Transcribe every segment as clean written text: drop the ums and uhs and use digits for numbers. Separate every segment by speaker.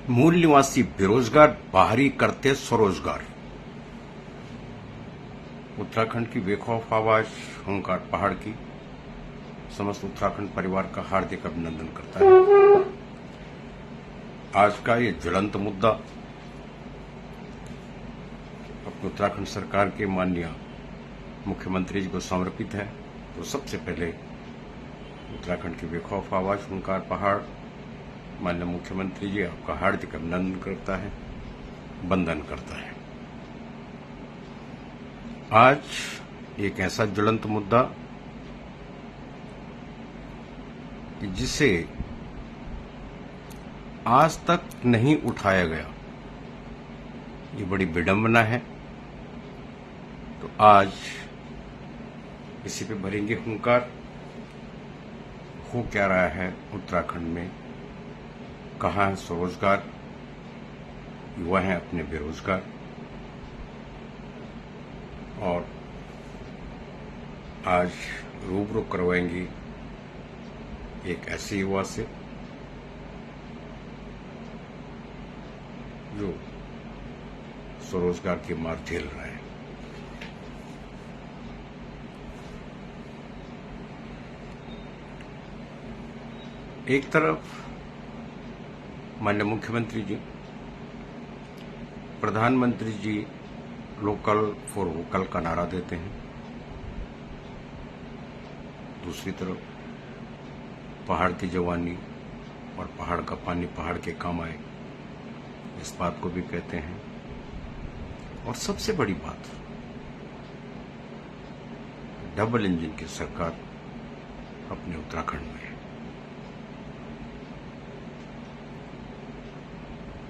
Speaker 1: मूल निवासी बेरोजगार, बाहरी करते स्वरोजगार। उत्तराखंड की बेखौफ आवाज होमकार पहाड़ की समस्त उत्तराखंड परिवार का हार्दिक अभिनंदन करता है। आज का ये ज्वलंत मुद्दा अपने उत्तराखंड सरकार के माननीय मुख्यमंत्री जी को समर्पित है। तो सबसे पहले उत्तराखंड की बेखौफ आवाज होमकार पहाड़ माननीय मुख्यमंत्री जी आपका हार्दिक अभिनंदन करता है, वंदन करता है। आज एक ऐसा ज्वलंत मुद्दा कि जिसे आज तक नहीं उठाया गया, ये बड़ी विडंबना है। तो आज इसी पे भरेंगे हुंकार। हो क्या रहा है उत्तराखंड में, कहाँ है स्वरोजगार, युवा हैं अपने बेरोजगार। और आज रूबरू करवाएंगे एक ऐसे युवा से जो स्वरोजगार की मार झेल रहा है। एक तरफ माननीय मुख्यमंत्री जी, प्रधानमंत्री जी लोकल फॉर वोकल का नारा देते हैं, दूसरी तरफ पहाड़ की जवानी और पहाड़ का पानी पहाड़ के काम आए, इस बात को भी कहते हैं। और सबसे बड़ी बात, डबल इंजन की सरकार अपने उत्तराखंड में है।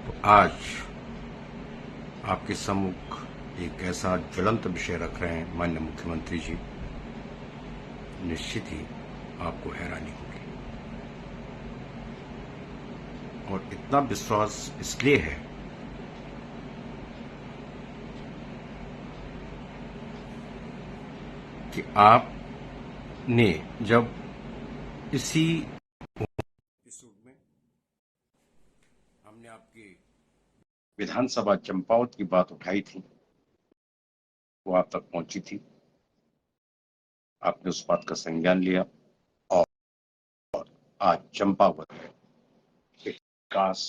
Speaker 1: तो आज आपके सम्मुख एक ऐसा ज्वलंत विषय रख रहे हैं माननीय मुख्यमंत्री जी, निश्चित ही आपको हैरानी होगी। और इतना विश्वास इसलिए है कि आपने जब इसी एपिसोड में हमने आपकी विधानसभा चंपावत की बात उठाई थी, वो आप तक पहुंची थी, आपने उस बात का संज्ञान लिया और आज चंपावत विकास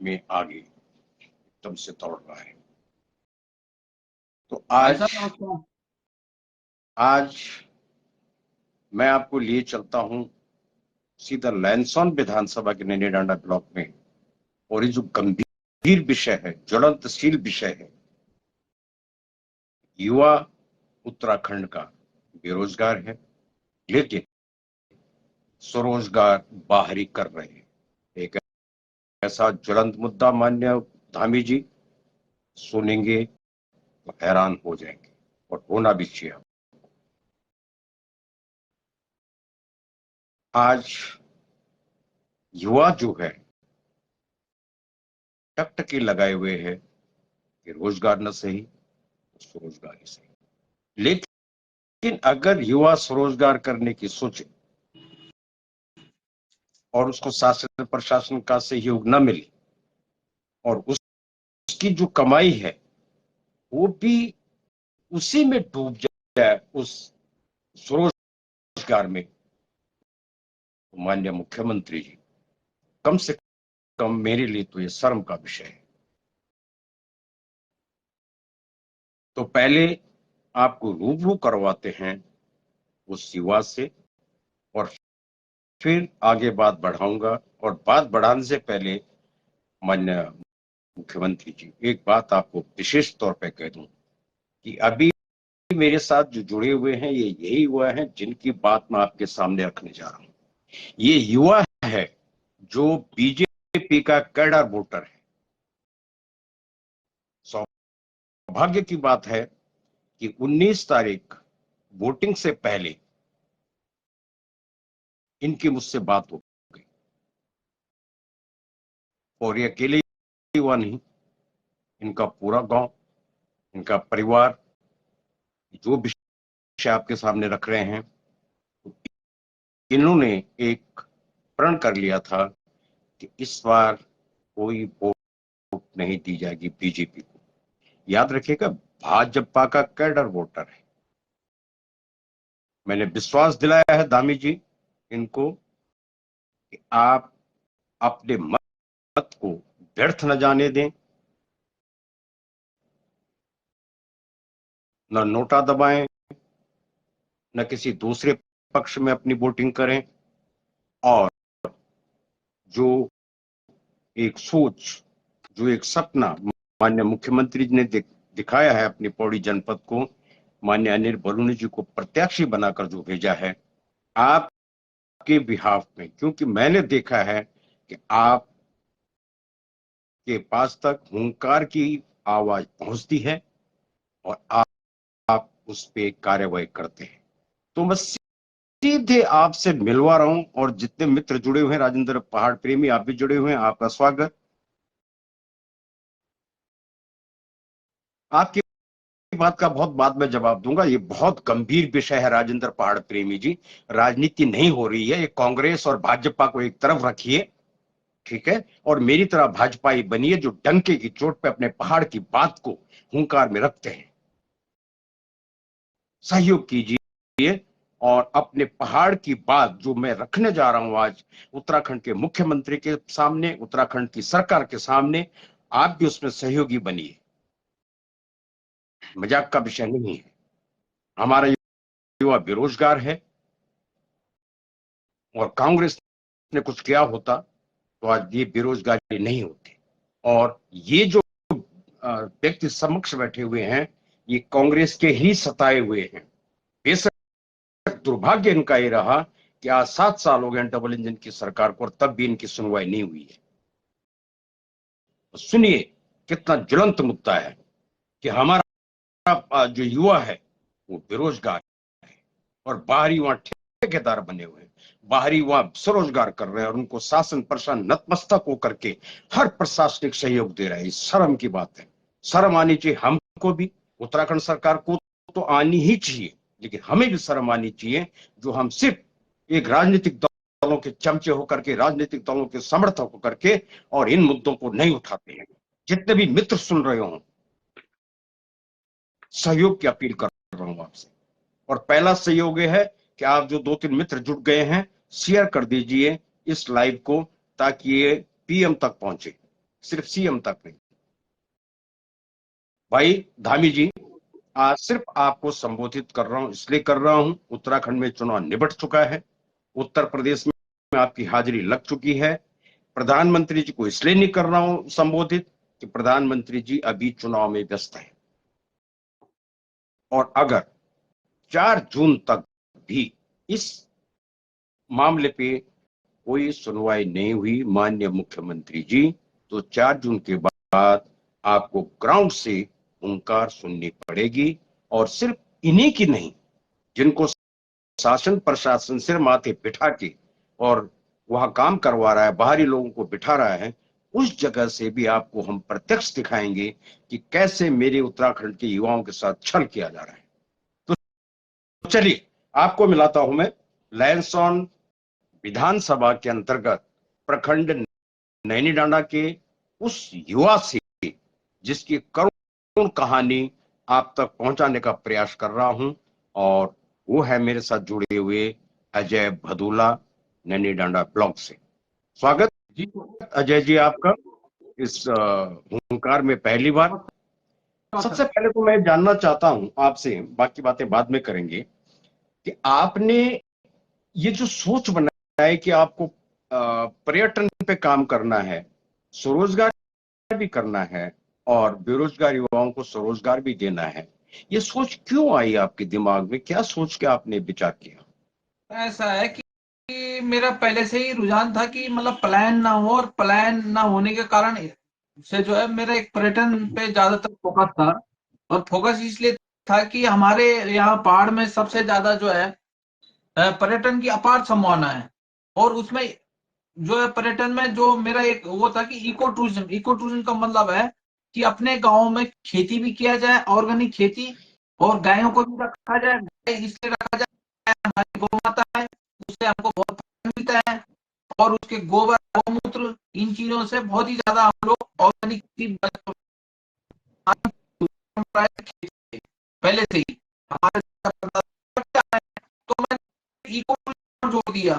Speaker 1: में आगे एकदम से दौड़ रहा है। तो आज मैं आपको लिए चलता हूं सीधा लैंसॉन विधानसभा के नैनी डांडा ब्लॉक में। और ये जो गंभीर विषय है, ज्वलंतशील विषय है, युवा उत्तराखंड का बेरोजगार है, लेकिन स्वरोजगार बाहरी कर रहे हैं। एक ऐसा ज्वलंत मुद्दा माननीय धामी जी सुनेंगे तो हैरान हो जाएंगे, और होना भी चाहिए। आज युवा जो है टकटकी लगाए हुए है कि रोजगार न सही तो स्वरोजगार ही सही। लेकिन अगर युवा स्वरोजगार करने की सोचे और उसको शासन प्रशासन का सहयोग न मिले और उसकी जो कमाई है वो भी उसी में डूब जाए, उस स्वरोजगार में, तो माननीय मुख्यमंत्री जी, कम से कम मेरे लिए तो ये शर्म का विषय है। तो पहले आपको रूबरू करवाते हैं उस युवा से और फिर आगे बात बढ़ाऊंगा। और बात बढ़ाने से पहले माननीय मुख्यमंत्री जी, एक बात आपको विशेष तौर पे कह दूं कि अभी मेरे साथ जो जुड़े हुए हैं ये यही युवा हैं जिनकी बात मैं आपके सामने रखने जा रहा हूं। ये युवा है जो बीजेपी का कैडर वोटर है। सौभाग्य की बात है कि 19 तारीख वोटिंग से पहले इनकी मुझसे बात हो गई। और ये अकेले युवा नहीं, इनका पूरा गांव, इनका परिवार, जो विषय आपके सामने रख रहे हैं, इन्होंने एक प्रण कर लिया था कि इस बार कोई नहीं दी जाएगी बीजेपी को। याद रखिएगा, भाजपा का कैडर वोटर है। मैंने विश्वास दिलाया है दामी जी इनको कि आप अपने मत को व्यर्थ न जाने दें, न नोटा दबाएं, न किसी दूसरे पक्ष में अपनी वोटिंग करें, और जो एक सोच, जो एक सपना माननीय मुख्यमंत्री जी ने दिखाया है अपनी पौड़ी जनपद को, माननीय अनिल बलूनी जी को प्रत्याशी बनाकर जो भेजा है आपके बिहाफ में, क्योंकि मैंने देखा है कि आप के पास तक हुंकार की आवाज पहुंचती है और आप उस पे कार्रवाई करते हैं। तो मैं सीधे आपसे मिलवा रहा हूं, और जितने मित्र जुड़े हुए हैं, राजेंद्र पहाड़ प्रेमी आप भी जुड़े हुए हैं, आपका स्वागत। आपकी बात का बहुत बाद में जवाब दूंगा। ये बहुत गंभीर विषय है राजेंद्र पहाड़ प्रेमी जी। राजनीति नहीं हो रही है, ये कांग्रेस और भाजपा को एक तरफ रखिए, ठीक है, और मेरी तरह भाजपाई बनिए जो डंके की चोट पे अपने पहाड़ की बात को हुंकार में रखते हैं। सहयोग कीजिए और अपने पहाड़ की बात जो मैं रखने जा रहा हूं आज उत्तराखंड के मुख्यमंत्री के सामने, उत्तराखंड की सरकार के सामने, आप भी उसमें सहयोगी बनिए। मजाक का विषय नहीं है। हमारा युवा बेरोजगार है, और कांग्रेस ने कुछ किया होता तो आज ये बेरोजगारी नहीं होती। और ये जो व्यक्ति समक्ष बैठे हुए हैं, ये कांग्रेस के ही सताए हुए हैं। बेशक दुर्भाग्य इनका ये रहा कि आज 7 साल हो गए डबल इंजन की सरकार को, और तब भी इनकी सुनवाई नहीं हुई है। तो सुनिए कितना ज्वलंत मुद्दा है कि हमारा जो युवा है वो बेरोजगार है, और बाहरी वहां ठेकेदार बने हुए हैं, बाहरी वहां स्वरोजगार कर रहे हैं, और उनको शासन प्रशासन नतमस्तक होकर के हर प्रशासनिक सहयोग दे रहे हैं। शर्म की बात है। शर्म आनी चाहिए हमको भी, उत्तराखंड सरकार को तो आनी ही चाहिए, लेकिन हमें भी शर्म आनी चाहिए जो हम सिर्फ एक राजनीतिक दलों के चमचे होकर के, राजनीतिक दलों के समर्थक होकर के, और इन मुद्दों को नहीं उठाते हैं। जितने भी मित्र सुन रहे हो, सहयोग की अपील कर रहा हूं आपसे। और पहला सहयोग है कि आप जो 2-3 मित्र जुट गए हैं, शेयर कर दीजिए इस लाइव को, ताकि ये पीएम तक पहुंचे, सिर्फ सीएम तक नहीं। भाई धामी जी, आज सिर्फ आपको संबोधित कर रहा हूं, इसलिए कर रहा हूं, उत्तराखंड में चुनाव निबट चुका है, उत्तर प्रदेश में आपकी हाजिरी लग चुकी है। प्रधानमंत्री जी को इसलिए नहीं कर रहा हूं संबोधित कि प्रधानमंत्री जी अभी चुनाव में व्यस्त है, और अगर 4 जून तक भी इस मामले पे कोई सुनवाई नहीं हुई माननीय मुख्यमंत्री जी, तो 4 जून के बाद आपको ग्राउंड से हुंकार सुननी पड़ेगी। और सिर्फ इन्हीं की नहीं, जिनको शासन प्रशासन सिर माथे बिठा के और वहां काम करवा रहा है, बाहरी लोगों को बिठा रहा है, उस जगह से भी आपको हम प्रत्यक्ष दिखाएंगे कि कैसे मेरे उत्तराखंड के युवाओं के साथ छल किया जा रहा है। तो चलिए आपको मिलाता हूं मैं लैंसॉन विधानसभा के अंतर्गत प्रखंड नैनीडांडा के उस युवा से जिसकी करुण कहानी आप तक पहुंचाने का प्रयास कर रहा हूं, और वो है मेरे साथ जुड़े हुए अजय भदूला, नैनीडांडा ब्लॉक से। स्वागत जी अजय जी आपका इस हुंकार में पहली बार। सबसे पहले तो मैं जानना चाहता हूं आपसे, बाकी बातें बाद में करेंगे, कि आपने ये जो सोच बनाया है कि आपको पर्यटन पे काम करना है, स्वरोजगार भी करना है, और बेरोजगार युवाओं को स्वरोजगार भी देना है, ये सोच क्यों आई आपके दिमाग में? क्या सोच के आपने विचार किया?
Speaker 2: ऐसा है कि मेरा पहले से ही रुझान था कि मतलब प्लान ना हो, और प्लान ना होने के कारण से जो है मेरा एक पर्यटन पे ज्यादातर फोकस था। और फोकस इसलिए था कि हमारे यहाँ पहाड़ में सबसे ज्यादा जो है पर्यटन की अपार संभावना है। और उसमें जो है पर्यटन में जो मेरा एक वो था कि इको टूरिज्म। इको टूरिज्म का मतलब है कि अपने गांव में खेती भी किया जाए, ऑर्गेनिक खेती, और गायों को भी रखा जाए। गाय इसलिए रखा जाए, हमारी गौ माता है, उससे हमको बहुत फायदा मिलता है, और उसके गोबर गौमूत्र, इन चीजों से बहुत ही ज्यादा हम लोग ऑर्गेनिक पहले से ही हमारे, तो मैंने इको जोड़ दिया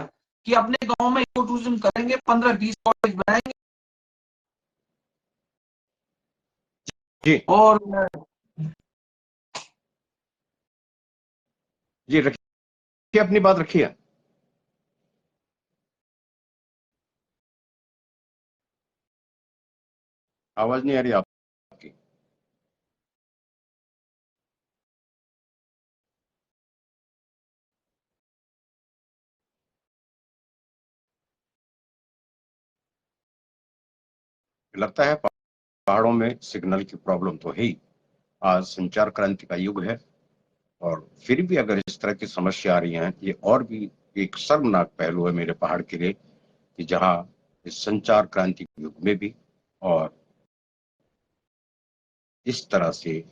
Speaker 2: कि अपने गांव में इको टूरिज्म करेंगे, 15-20 कॉटेज बनाएंगे
Speaker 1: जी
Speaker 2: और
Speaker 1: जी, रखिए अपनी बात रखिए। आवाज नहीं आ रही आपकी। लगता है पहाड़ों में सिग्नल की प्रॉब्लम तो है ही। आज संचार क्रांति का युग है, और फिर भी अगर इस तरह की समस्या आ रही है, ये और भी एक शर्मनाक पहलू है मेरे पहाड़ के लिए, कि जहां इस संचार क्रांति के युग में भी और इस तरह से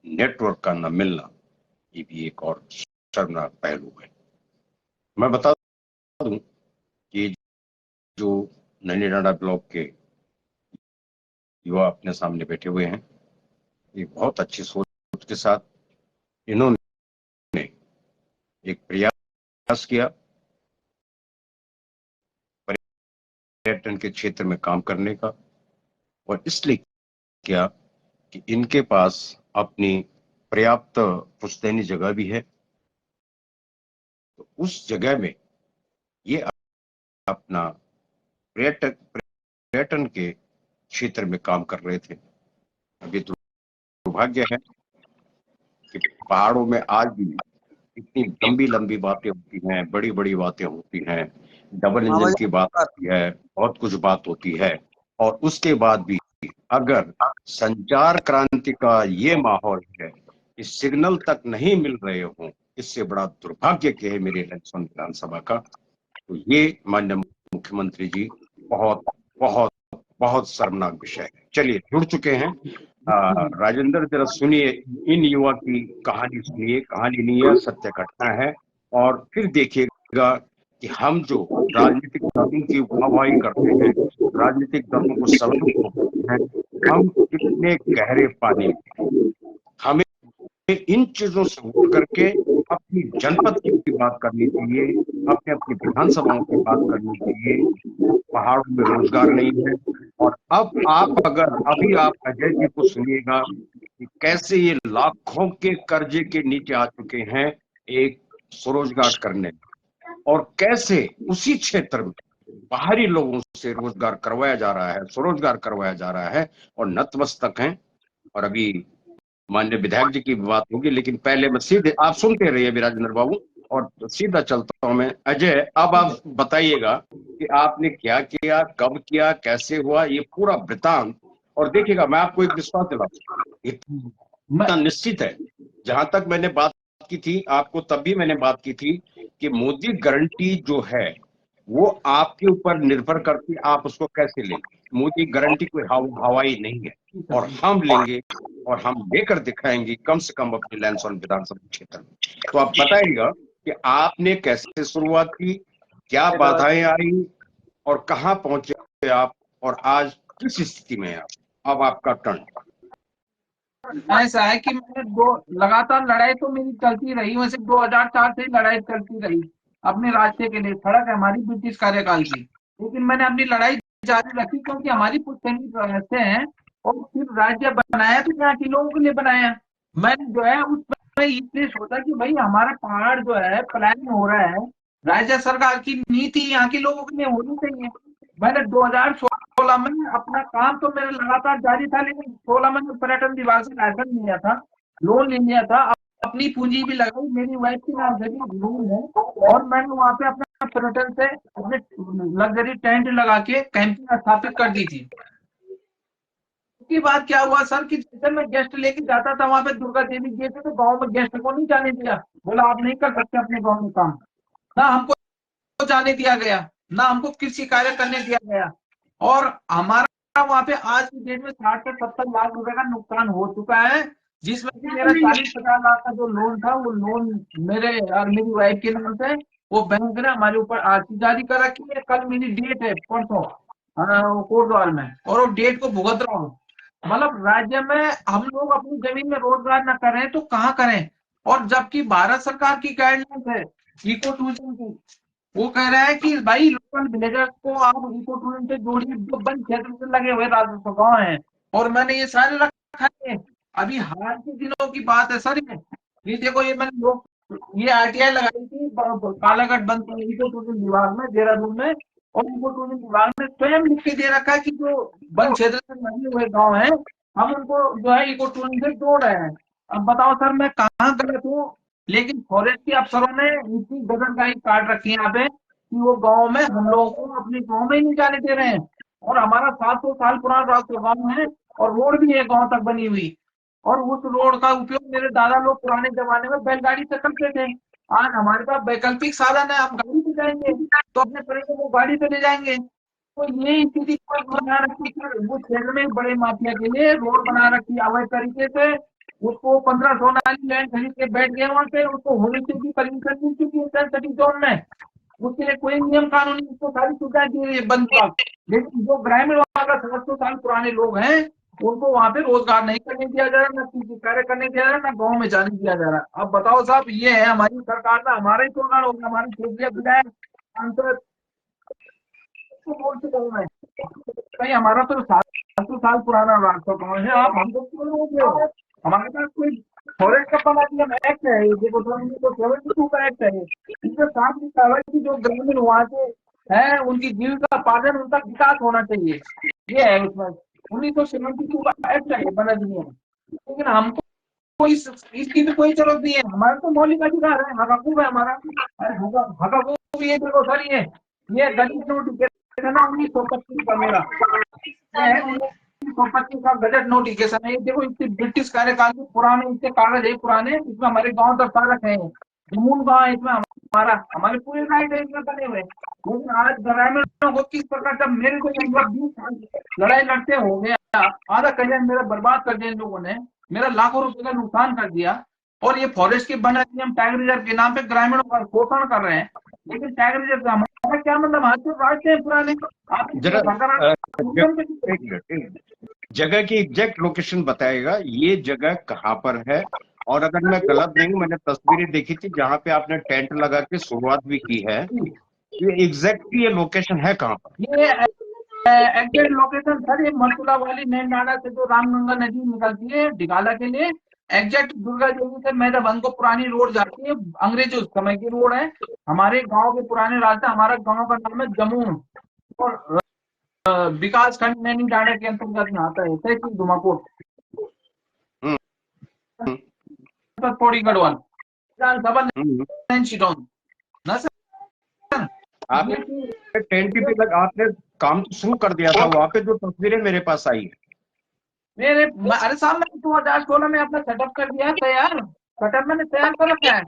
Speaker 1: नेटवर्क का न मिलना, ये भी एक और शर्मनाक पहलू है। मैं बता दूं कि जो नैनी डांडा ब्लॉक के युवा अपने सामने बैठे हुए हैं, ये बहुत अच्छी सोच के साथ इन्होंने एक प्रयास किया पर्यटन के क्षेत्र में काम करने का, और इसलिए किया कि इनके पास अपनी पर्याप्त पुश्तैनी जगह भी है। तो उस जगह में ये अपना पर्यटन के क्षेत्र में काम कर रहे थे। अभी दुर्भाग्य है कि पहाड़ों में आज भी इतनी लंबी लंबी बातें होती हैं, बड़ी बड़ी बातें होती हैं, डबल इंजन की बात होती है, बहुत कुछ बात होती है, और उसके बाद भी अगर संचार क्रांति का ये माहौल है कि सिग्नल तक नहीं मिल रहे हों, इससे बड़ा दुर्भाग्य क्या है मेरे लक्ष्मण विधानसभा का। तो ये माननीय मुख्यमंत्री जी, बहुत बहुत बहुत शर्मनाक विषय है। चलिए, जुड़ चुके हैं। राजेंद्र, जरा सुनिए, इन युवा की कहानी सुनिए। कहानी नहीं है, सत्य घटना है। और फिर देखिएगा कि हम जो राजनीतिक दलों की वाहवाही करते हैं, राजनीतिक दलों को सलाम ठोकते हैं, हम कितने गहरे पानी में हैं। हमें इन चीजों से उठ करके अपनी जनपद की बात करनी चाहिए, अपने अपनी विधानसभाओं की बात करनी चाहिए। पहाड़ों में रोजगार नहीं है, और अब आप अगर अभी आप अजय जी को सुनिएगा कि कैसे ये लाखों के कर्जे के नीचे आ चुके हैं एक स्वरोजगार करने में, और कैसे उसी क्षेत्र में बाहरी लोगों से रोजगार करवाया जा रहा है, स्वरोजगार करवाया जा रहा है, और नतमस्तक हैं। और अभी माननीय विधायक जी की बात होगी, लेकिन पहले मैं सीधे, आप सुनते रहिए विराजेंद्र बाबू, और सीधा चलता हूं मैं। अजय, अब आप बताइएगा कि आपने क्या किया, कब किया, कैसे हुआ, ये पूरा वृतांत। और देखिएगा, मैं आपको एक विश्वास दिलाता हूं, इतना निश्चित है, जहां तक मैंने बात की थी आपको, तब भी मैंने बात की थी कि मोदी गारंटी जो है वो आपके ऊपर निर्भर करती, आप उसको कैसे लेंगे। मोदी गारंटी कोई हवाई नहीं है, और हम लेंगे, और हम लेकर दिखाएंगे कम से कम अपने लैंसडौन विधानसभा क्षेत्र में। तो आप बताइएगा कि आपने कैसे शुरुआत की, क्या बाधाएं आई, और कहां पहुंचे आप, और आज किस स्थिति में हैं आप। अब आपका टर्न।
Speaker 2: ऐसा है कि मैंने दो लगातार लड़ाई तो मेरी चलती रही, वैसे 2004 से ही लड़ाई चलती रही अपने राज्य के लिए। सड़क है हमारी ब्रिटिश कार्यकाल की, लेकिन मैंने अपनी लड़ाई जारी रखी क्योंकि हमारी पुश्तैनी ऐसे हैं। और फिर राज्य बनाया तो यहाँ के लोगों के लिए बनाया। मैंने जो है उस पर इसलिए सोचा कि भाई हमारा पहाड़ जो है पलायन हो रहा है, राज्य सरकार की नीति यहाँ के लोगों के लिए होनी चाहिए। मैंने 2016 में अपना काम तो मेरा लगातार जारी था, लेकिन 16 में पर्यटन विभाग से लाइसेंस लिया था, लोन ले लिया था, अपनी पूंजी भी लगाई, मेरी वाइफ के नाम से भी लोन है, और मैंने वहां पे अपना पर्यटन से अपने लग्जरी टेंट लगा के कैंपिंग स्थापित कर दी थी। उसके बाद क्या हुआ सर कि जैसे मैं गेस्ट लेके जाता था वहां पे, दुर्गा देवी गए थे, तो गाँव में गेस्ट को नहीं जाने दिया। बोला आप नहीं कर सकते अपने गाँव में काम। ना हमको जाने दिया गया, ना हमको किसी कार्य करने दिया गया। और हमारा वहां पे आज की डेट में 60 से 70 लाख रुपए का नुकसान हो चुका है, जिसमें कि मेरा 40-50 लाख का जो लोन था, वो लोन मेरे और मेरी वाइफ के नाम से वो बैंक ने हमारे ऊपर आरसी जारी कर रखी है। कल मेरी डेट है, परसों कोटद्वार में, और वो डेट को भुगत रहा हूँ। मतलब राज्य में हम लोग अपनी जमीन में रोजगार न करें तो कहाँ करें? और जबकि भारत सरकार की गाइडलाइंस है इको टूरिज्म की, वो कह रहा है कि भाई लोकल विलेजर्स को आप इको टूरिज्म से जोड़िए, जो वन क्षेत्र से लगे हुए राजस्व गाँव हैं। और मैंने ये सारे रखा है। अभी हाल के दिनों की बात है सर, ये देखो, ये मैंने लोग ये आरटीआई लगाई थी कालागढ़ बंद इको टूरिज्म विभाग में देहरादून में, और इको टूरिज्म विभाग ने स्वयं लिख के दे रखा है कि जो वन क्षेत्र से लगे हुए गाँव हैं, हम उनको जो है इको टूरिज्म से जोड़ रहे हैं। अब बताओ सर मैं कहाँ गलत हूँ? लेकिन फॉरेस्ट के अफसरों ने इतनी गजनगाई काट रखी है यहाँ पे कि वो गांव में हम लोगों को अपने गांव में ही नहीं जाने दे रहे हैं। और हमारा 700 साल पुराना राष्ट्रीय गांव है, और रोड भी है गांव तक बनी हुई। और उस रोड का उपयोग मेरे दादा लोग पुराने जमाने में बैलगाड़ी से करते थे। आज हमारे पास वैकल्पिक साधन है, हम गाड़ी से जाएंगे तो अपने परिवार को गाड़ी पे ले जाएंगे। तो ये स्थिति कोई बना रखी है, वो क्षेत्र में बड़े माफिया के लिए रोड बना रखी है अवैध तरीके से। उसको 1500 नाली लैंड खरीद के बैठ गए वहां पे, उसको होने से भी परमिशन मिल चुकी है सेंसिटिव जोन में। उसके लिए कोई नियम कानून नहीं, उसको सारी सुविधाएं दी रही है वन विभाग। लेकिन जो ग्रामीण वहां का 700 साल पुराने लोग हैं, उनको वहां पे रोजगार नहीं करने दिया जा रहा, न किसी कार्य करने दिया जा रहा, न गाँव में जाने दिया जा रहा। अब बताओ साहब, ये है हमारी सरकार का, हमारा ही प्रोग्राम होगा, हमारे क्षेत्रीय विधायक सांसद को बोल चुका हूँ मैं, भाई हमारा तो 700 साल पुराना रास्ता गाँव है, आप हमको क्यों रोक रहे हो? हमारे पास कोई फॉरेस्ट का पलायन एक्ट है, ये देखो 72 का एक्ट है, इसमें साफ लिखा हुआ है कि जो ग्रामीण वहां से है उनकी जीविका पालन, उनका विकास होना चाहिए। ये है उसमें 1972 का एक्ट है बना दिया। लेकिन हमको इसकी भी कोई जरूरत नहीं है, हमारा तो मौलिक अधिकार है, हकूक है हमारा। अरे हकूक ये देखो सर, ये गजट नोटिफिकेशन है 1925 का मेरा, 1925 का गजट नोटिफिकेशन है। ये देखो, इससे ब्रिटिश कार्यकाल के पुराने इसके कागज है पुराने, इसमें हमारे गांव दर्शा रखे हैं, जमुन गांव है इसमें, हमारे पूरे राइट है इसमें बने हुए। लेकिन आज ग्रामीणों को किस प्रकार, जब मेरे को 20 साल लड़ाई लड़ते हो गया, आधा करियर मेरा बर्बाद कर दिया इन लोगों ने, मेरा लाखों रुपए का नुकसान कर दिया। और ये फॉरेस्ट के वन अधिनियम टाइगर रिजर्व के नाम पे ग्रामीणों का शोषण कर रहे हैं। लेकिन टाइगर रिजर्व का हमारा क्या मतलब? आज तो रास्ते हैं पुराने, आप
Speaker 1: जगह की एग्जैक्ट लोकेशन बताएगा, ये जगह कहाँ पर है? और अगर मैं गलत नहीं हूँ, मैंने तस्वीरें देखी थी जहाँ पे आपने टेंट लगा के शुरुआत भी की है, ये एग्जैक्टली ये लोकेशन है कहाँ पर?
Speaker 2: ये एग्जैक्ट लोकेशन सर, ये मथुरा वाली मेन नाला से जो रामगंगा नदी निकलती है डिगाला के लिए, एग्जैक्ट दुर्गा देवी से मैदान को पुरानी रोड जाती है, अंग्रेजों समय की रोड है। हमारे गांव के पुराने रास्ते, हमारा गांव का नाम है जमून, और विकास खंड नैनी डांडा के अंतर्गत में आता है, तहसील धुमाकोट, पौड़ी गढ़वाल, विधानसभा ना सर।
Speaker 1: आपने टेंट पे लग, आपने काम तो शुरू कर दिया था वहां पे, जो तस्वीरें मेरे पास आई है
Speaker 2: अरे साहब, मैंने 2016 में अपना सेटअप कर दिया तैयार, सेटअप मैंने तैयार कर रखा है।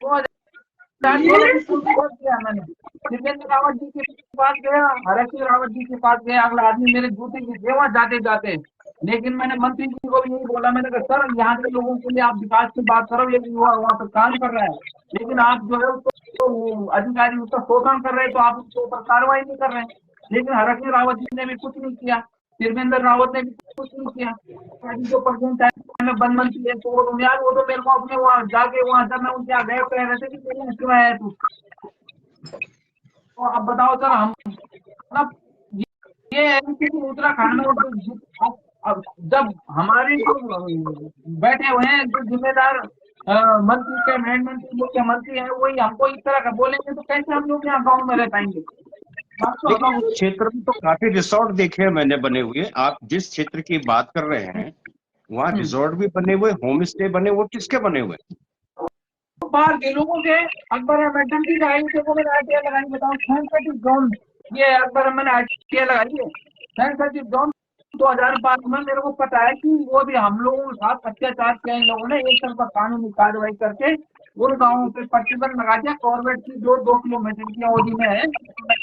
Speaker 2: 2016 किया मैंने, त्रिवेंद्र रावत जी के पास गया, हरक सिंह रावत जी के पास गया, अगला आदमी मेरे जूते की सेवा जाते जाते। लेकिन मैंने मंत्री जी को भी यही बोला, मैंने कहा सर यहाँ के लोगों के लिए आप विकास की बात करो, ये युवा वहाँ पर काम कर रहा है, लेकिन आप जो है उसको अधिकारी उसका शोषण कर रहे हैं, तो आप उसके ऊपर कार्रवाई नहीं कर रहे हैं। लेकिन हरक सिंह रावत जी ने भी कुछ नहीं किया, त्रिवेंद्र रावत ने भी कुछ नहीं किया। जो परसेंट में वन मंत्री है, तो वो तो मेरे को अपने वहाँ जाके, वहाँ जब मैं उनके यहाँ गए कह रहे थे कि तेरे क्यों आया तू। तो अब बताओ सर, हम मतलब ये उत्तराखंड में अब जब हमारे जो बैठे हुए हैं जो जिम्मेदार मंत्री, कैबिनेट मंत्री, मुख्यमंत्री है, वही हमको इस तरह का बोलेंगे, तो कैसे हम लोग यहाँ गाँव में रह पाएंगे?
Speaker 1: लेकिन उस क्षेत्र में तो काफी रिसोर्ट देखे हैं मैंने बने हुए। आप जिस क्षेत्र की बात कर रहे हैं वहाँ रिसोर्ट भी बने हुए, होम स्टे बने, वो किसके बने हुए?
Speaker 2: तो बाहर के लोगों के। अकबर मैडम की मैंने आईटीआई लगाई, बताओ सेंसिटिव जोन, ये अकबर मैंने आईटीआई लगाई है सेंसिटिव जोन 2005 में। मेरे को पता है कि वो भी हम लोगों के साथ अत्याचार किया इन लोगों ने, एक तरफा कानूनी कार्रवाई करके उन गाँवों पे प्रतिबंध लगा दिया, कॉर्बेट की जो 2 किलोमीटर की अवधि में है।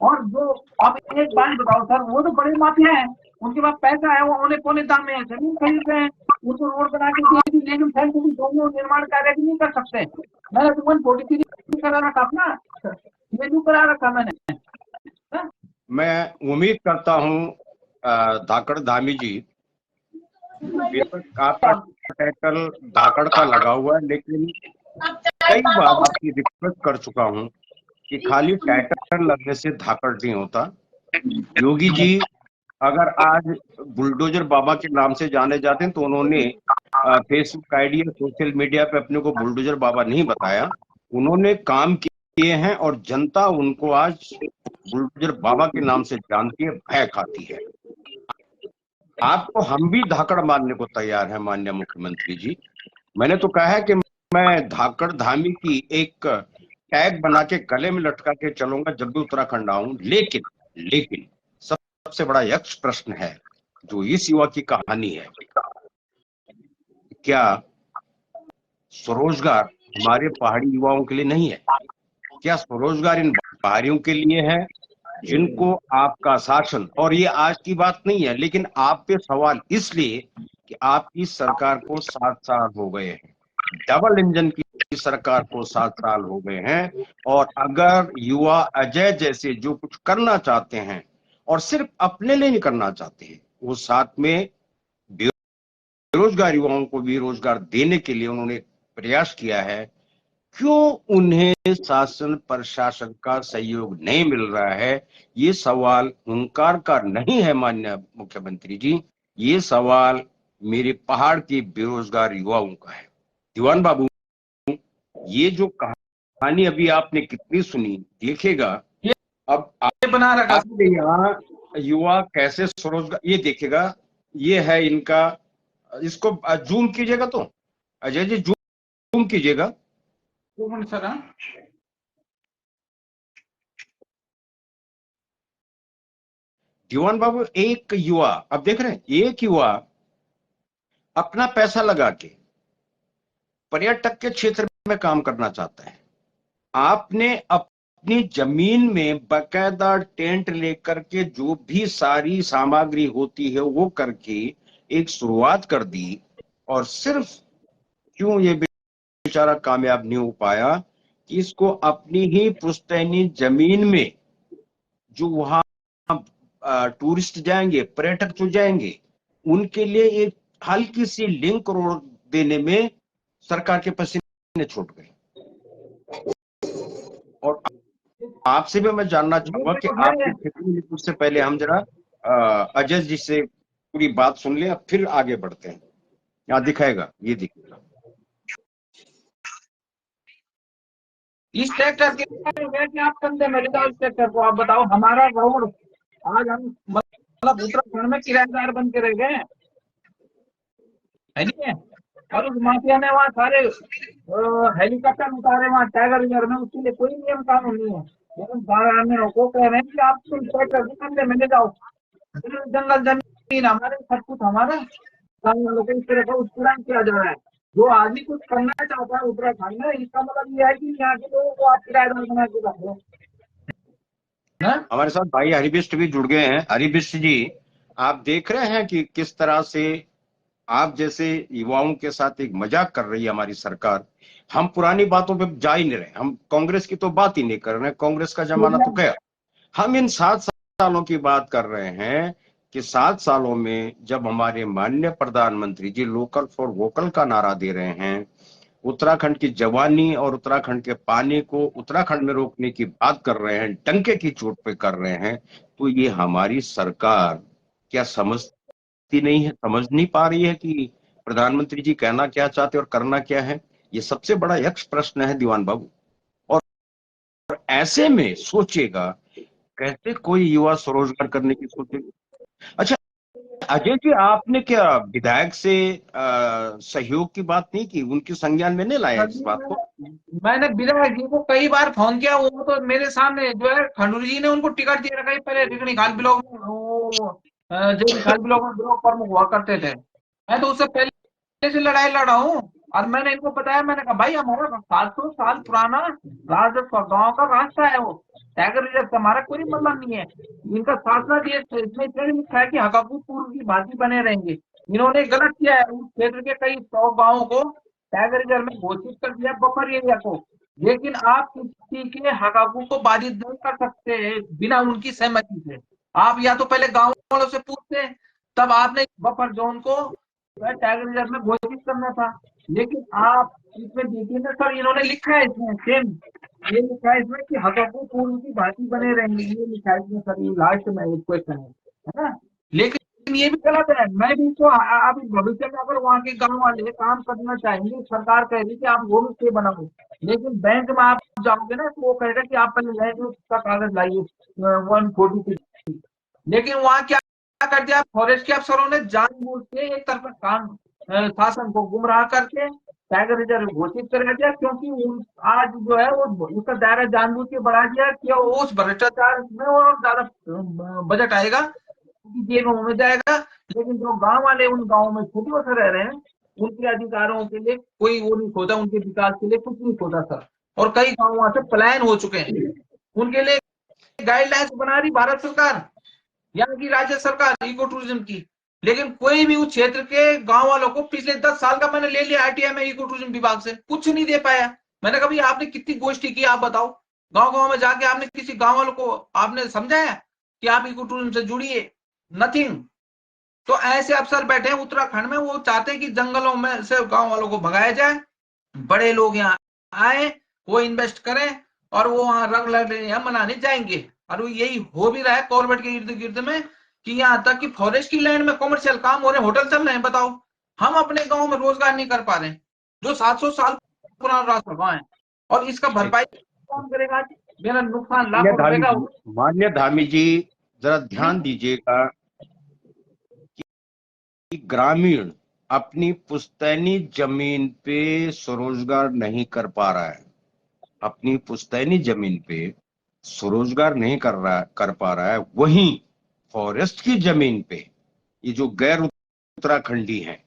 Speaker 2: और जो अब एक बात बताओ सर, वो तो बड़े माफिया है, उनके पास पैसा है, वो औने पौने दाम में जमीन खरीद रहे हैं, उनको रोड बना के दे दी, लेकिन सेंसिटिव जोन निर्माण कार्य भी नहीं कर सकते। मैंने तो 143 करा रखा अपना, ये भी करा रखा मैंने।
Speaker 1: मैं उम्मीद करता हूं धाकड़ धामी जी, बेशक आपका टाइटल धाकड़ का लगा हुआ है, लेकिन कई बार आपकी रिक्वेस्ट कर चुका हूं कि खाली टाइटल लगने से धाकड़ नहीं होता। योगी जी अगर आज बुलडोजर बाबा के नाम से जाने जाते हैं तो उन्होंने फेसबुक आईडी या सोशल मीडिया पे अपने को बुलडोजर बाबा नहीं बताया, उन्होंने काम किए हैं और जनता उनको आज बुलडोजर बाबा के नाम से जानती है, भय खाती है। आपको हम भी धाकड़ मानने को तैयार है माननीय मुख्यमंत्री जी। मैंने तो कहा है कि मैं धाकड़ धामी की एक टैग बना के गले में लटका के चलूंगा जब भी उत्तराखंड आऊं, लेकिन लेकिन सबसे बड़ा यक्ष प्रश्न है जो इस युवा की कहानी है, क्या स्वरोजगार हमारे पहाड़ी युवाओं के लिए नहीं है? क्या स्वरोजगार इन पहाड़ियों के लिए है जिनको आपका शासन, और ये आज की बात नहीं है लेकिन आप पे सवाल इसलिए कि आपकी सरकार को 7 साल हो गए हैं, डबल इंजन की सरकार को 7 साल हो गए हैं, और अगर युवा अजय जैसे जो कुछ करना चाहते हैं और सिर्फ अपने लिए नहीं करना चाहते हैं, वो साथ में बेरोजगार युवाओं को भी रोजगार देने के लिए उन्होंने प्रयास किया है, क्यों उन्हें शासन प्रशासन का सहयोग नहीं मिल रहा है? ये सवाल हुंकार का नहीं है माननीय मुख्यमंत्री जी, ये सवाल मेरे पहाड़ के बेरोजगार युवाओं का है। दीवान बाबू, ये जो कहानी अभी आपने कितनी सुनी, देखेगा अब
Speaker 2: बना रखा
Speaker 1: आपके यहाँ युवा कैसे स्वरोजगार, ये देखेगा। ये है इनका, इसको जूम कीजिएगा तो अजय जी, जूम कीजिएगा।
Speaker 2: सर।
Speaker 1: दीवान बाबू, एक युवा, अब देख रहे हैं, एक युवा अपना पैसा लगा के पर्यटक के क्षेत्र में काम करना चाहता है। आपने अपनी जमीन में बकायदा टेंट लेकर के जो भी सारी सामग्री होती है वो करके एक शुरुआत कर दी, और सिर्फ क्यों ये बेचारा कामयाब नहीं हो पाया कि इसको अपनी ही पुश्तैनी जमीन में जो वहां टूरिस्ट जाएंगे, पर्यटक जो जाएंगे, उनके लिए एक हल्की सी लिंक रोड देने में सरकार के पसीने छूट गए। और आपसे भी मैं जानना चाहूंगा कि आपकी खेती, उससे पहले हम जरा अजय जी से पूरी बात सुन ले, फिर आगे बढ़ते हैं। यहाँ दिखाएगा, ये दिखेगा
Speaker 2: इस ट्रैक्टर के आप करते मेरे इस ट्रैक्टर को, आप बताओ हमारा रोड आज हम मतलब उत्तराखंड में किराएदार बन के रह गए है नहीं है। और उस माफिया ने वहाँ सारे हेलीकॉप्टर उतारे वहाँ टाइगर रिजर्व में, उसके लिए कोई नियम कानून नहीं है, लेकिन ग्रामीणों को कह रहे हैं कि आप तुम ट्रैक्टर भी कंधे में ले जाओ, जंगल जमीन हमारे, सब कुछ हमारा, लोगों को इस तरह का उत्पीड़न किया जा रहा है। जो आदमी कुछ करना चाहता है उत्तराखंड में, इसका मतलब ये है कि यहाँ के लोगों को आप किराएदार बना के रख लो।
Speaker 1: हमारे साथ भाई हरिबिष्ट भी जुड़ गए हैं। हरिबिष्ट जी, आप देख रहे हैं कि किस तरह से आप जैसे युवाओं के साथ एक मजाक कर रही है हमारी सरकार। हम पुरानी बातों पे जा ही नहीं रहे, हम कांग्रेस की तो बात ही नहीं कर रहे, कांग्रेस का जमाना तो गया। हम इन 7 सालों की बात कर रहे हैं कि 7 सालों में जब हमारे माननीय प्रधानमंत्री जी लोकल फॉर वोकल का नारा दे रहे हैं, उत्तराखंड की जवानी और उत्तराखंड के पानी को उत्तराखंड में रोकने की बात कर रहे हैं, डंके की चोट पे कर रहे हैं, तो ये हमारी सरकार क्या समझती नहीं है, समझ नहीं पा रही है कि प्रधानमंत्री जी कहना क्या चाहते और करना क्या है? ये सबसे बड़ा यक्ष प्रश्न है दीवान बाबू। और ऐसे में सोचेगा कैसे कोई युवा स्वरोजगार करने की सोचेगा? अच्छा अजय जी, आपने क्या विधायक से सहयोग की बात नहीं की, उनके संज्ञान में नहीं लाया इस बात को?
Speaker 2: मैंने विधायक जी को कई बार फोन किया, वो तो मेरे सामने जो है खंडूरी जी ने उनको टिकट दे रखा है, पहले रिगणीखाल ब्लॉक में वो जो रिखाल ब्लॉक में ब्लॉक प्रमुख हुआ करते थे, मैं तो उससे पहले से लड़ाई लड़ा हूँ। और मैंने इनको बताया, मैंने कहा भाई हमारा 700 साल पुराना राजस्व गाँव का रास्ता है, वो टाइगर रिजर्व से हमारा कोई मतलब नहीं है। इनका शासक ये इसमें इतने लिखा है कि हकाकू पूर्व की भांति बने रहेंगे। इन्होंने गलत किया है, उस क्षेत्र के कई 100 गाँवों को टाइगर रिजर्व में घोषित कर दिया, बफर एरिया को, लेकिन आप किसी के हकों को बाधित नहीं कर सकते बिना उनकी सहमति से। आप या तो पहले गांव वालों से पूछते, तब आपने बफर जोन को जो है टाइगर रिजर्व में घोषित करना था। लेकिन आप इसमें देखिए ना सर, इन्होंने लिखा है इसमें सेम, ये लिखा है इसमें कि हकों पूर्व की भांति बने रहेंगे, ये लिखा है इसमें सर, ये लास्ट में एक क्वेश्चन है ना। लेकिन ये भी गलत है। मैं भी तो आप भविष्य में अगर वहाँ के गांव वाले काम करना चाहेंगे, सरकार कह रही है कि आप होम स्टे बनाओ, लेकिन बैंक में आप जाओगे ना तो वो कहेगा कि आप पहले लैंड यूज का कागज लाइए 146। लेकिन वहाँ क्या कर दिया फॉरेस्ट के अफसरों ने, जानबूझ के एक तरफा काम शासन को गुमराह करके टाइगर रिजर्व घोषित कर दिया, क्योंकि आज जो है वो उसका दायरा जानबूझ के बढ़ा दिया कि उस भ्रष्टाचार में और ज्यादा बजट आएगा, उनकी जेबों में जाएगा। लेकिन जो गांव वाले उन गांवों में छुट्टियों से रह रहे हैं, उनके अधिकारों के लिए कोई वो नहीं खोजा, उनके विकास के लिए कुछ नहीं खोजा सर। और कई गांव वहां से पलायन हो चुके हैं। उनके लिए गाइडलाइंस बना रही भारत सरकार, यहाँ की राज्य सरकार इको टूरिज्म की। लेकिन कोई भी उस क्षेत्र के गांव वालों को, पिछले 10 साल का मैंने ले लिया आरटीआई में इको टूरिज्म विभाग से, कुछ नहीं दे पाया। मैंने कभी, आपने कितनी गोष्ठी की आप बताओ, गांव गांव में जाके आपने किसी गांव वालों को आपने समझाया कि आप इको टूरिज्म से जुड़िए? नथिंग। तो ऐसे अफसर बैठे हैं उत्तराखंड में, वो चाहते हैं कि जंगलों में से गांव वालों को भगाया जाए, बड़े लोग यहाँ आए, वो इन्वेस्ट करें, और वो वहां रंग लड़ने मनाने जाएंगे। और वो यही हो भी रहा है कॉर्बेट के इर्द गिर्द में, कि यहाँ तक कि फॉरेस्ट की लैंड में कमर्शियल काम हो रहे हैं, होटल चल रहे हैं। बताओ, हम अपने गांव में रोजगार नहीं कर पा रहे हैं, जो 700 साल पुराना रास्ता गाँव है, और इसका भरपाई कौन करेगा? मेरा नुकसान
Speaker 1: मान्य
Speaker 2: लाखों रुपए
Speaker 1: धामी
Speaker 2: का।
Speaker 1: जी, मान्य धामी जी, जरा ध्यान दीजिएगा कि ग्रामीण अपनी पुश्तैनी जमीन पे स्वरोजगार नहीं कर पा रहा है, अपनी पुश्तैनी जमीन पे स्वरोजगार नहीं कर पा रहा है। वहीं फॉरेस्ट की जमीन पे ये जो गैर उत्तराखंडी हैं,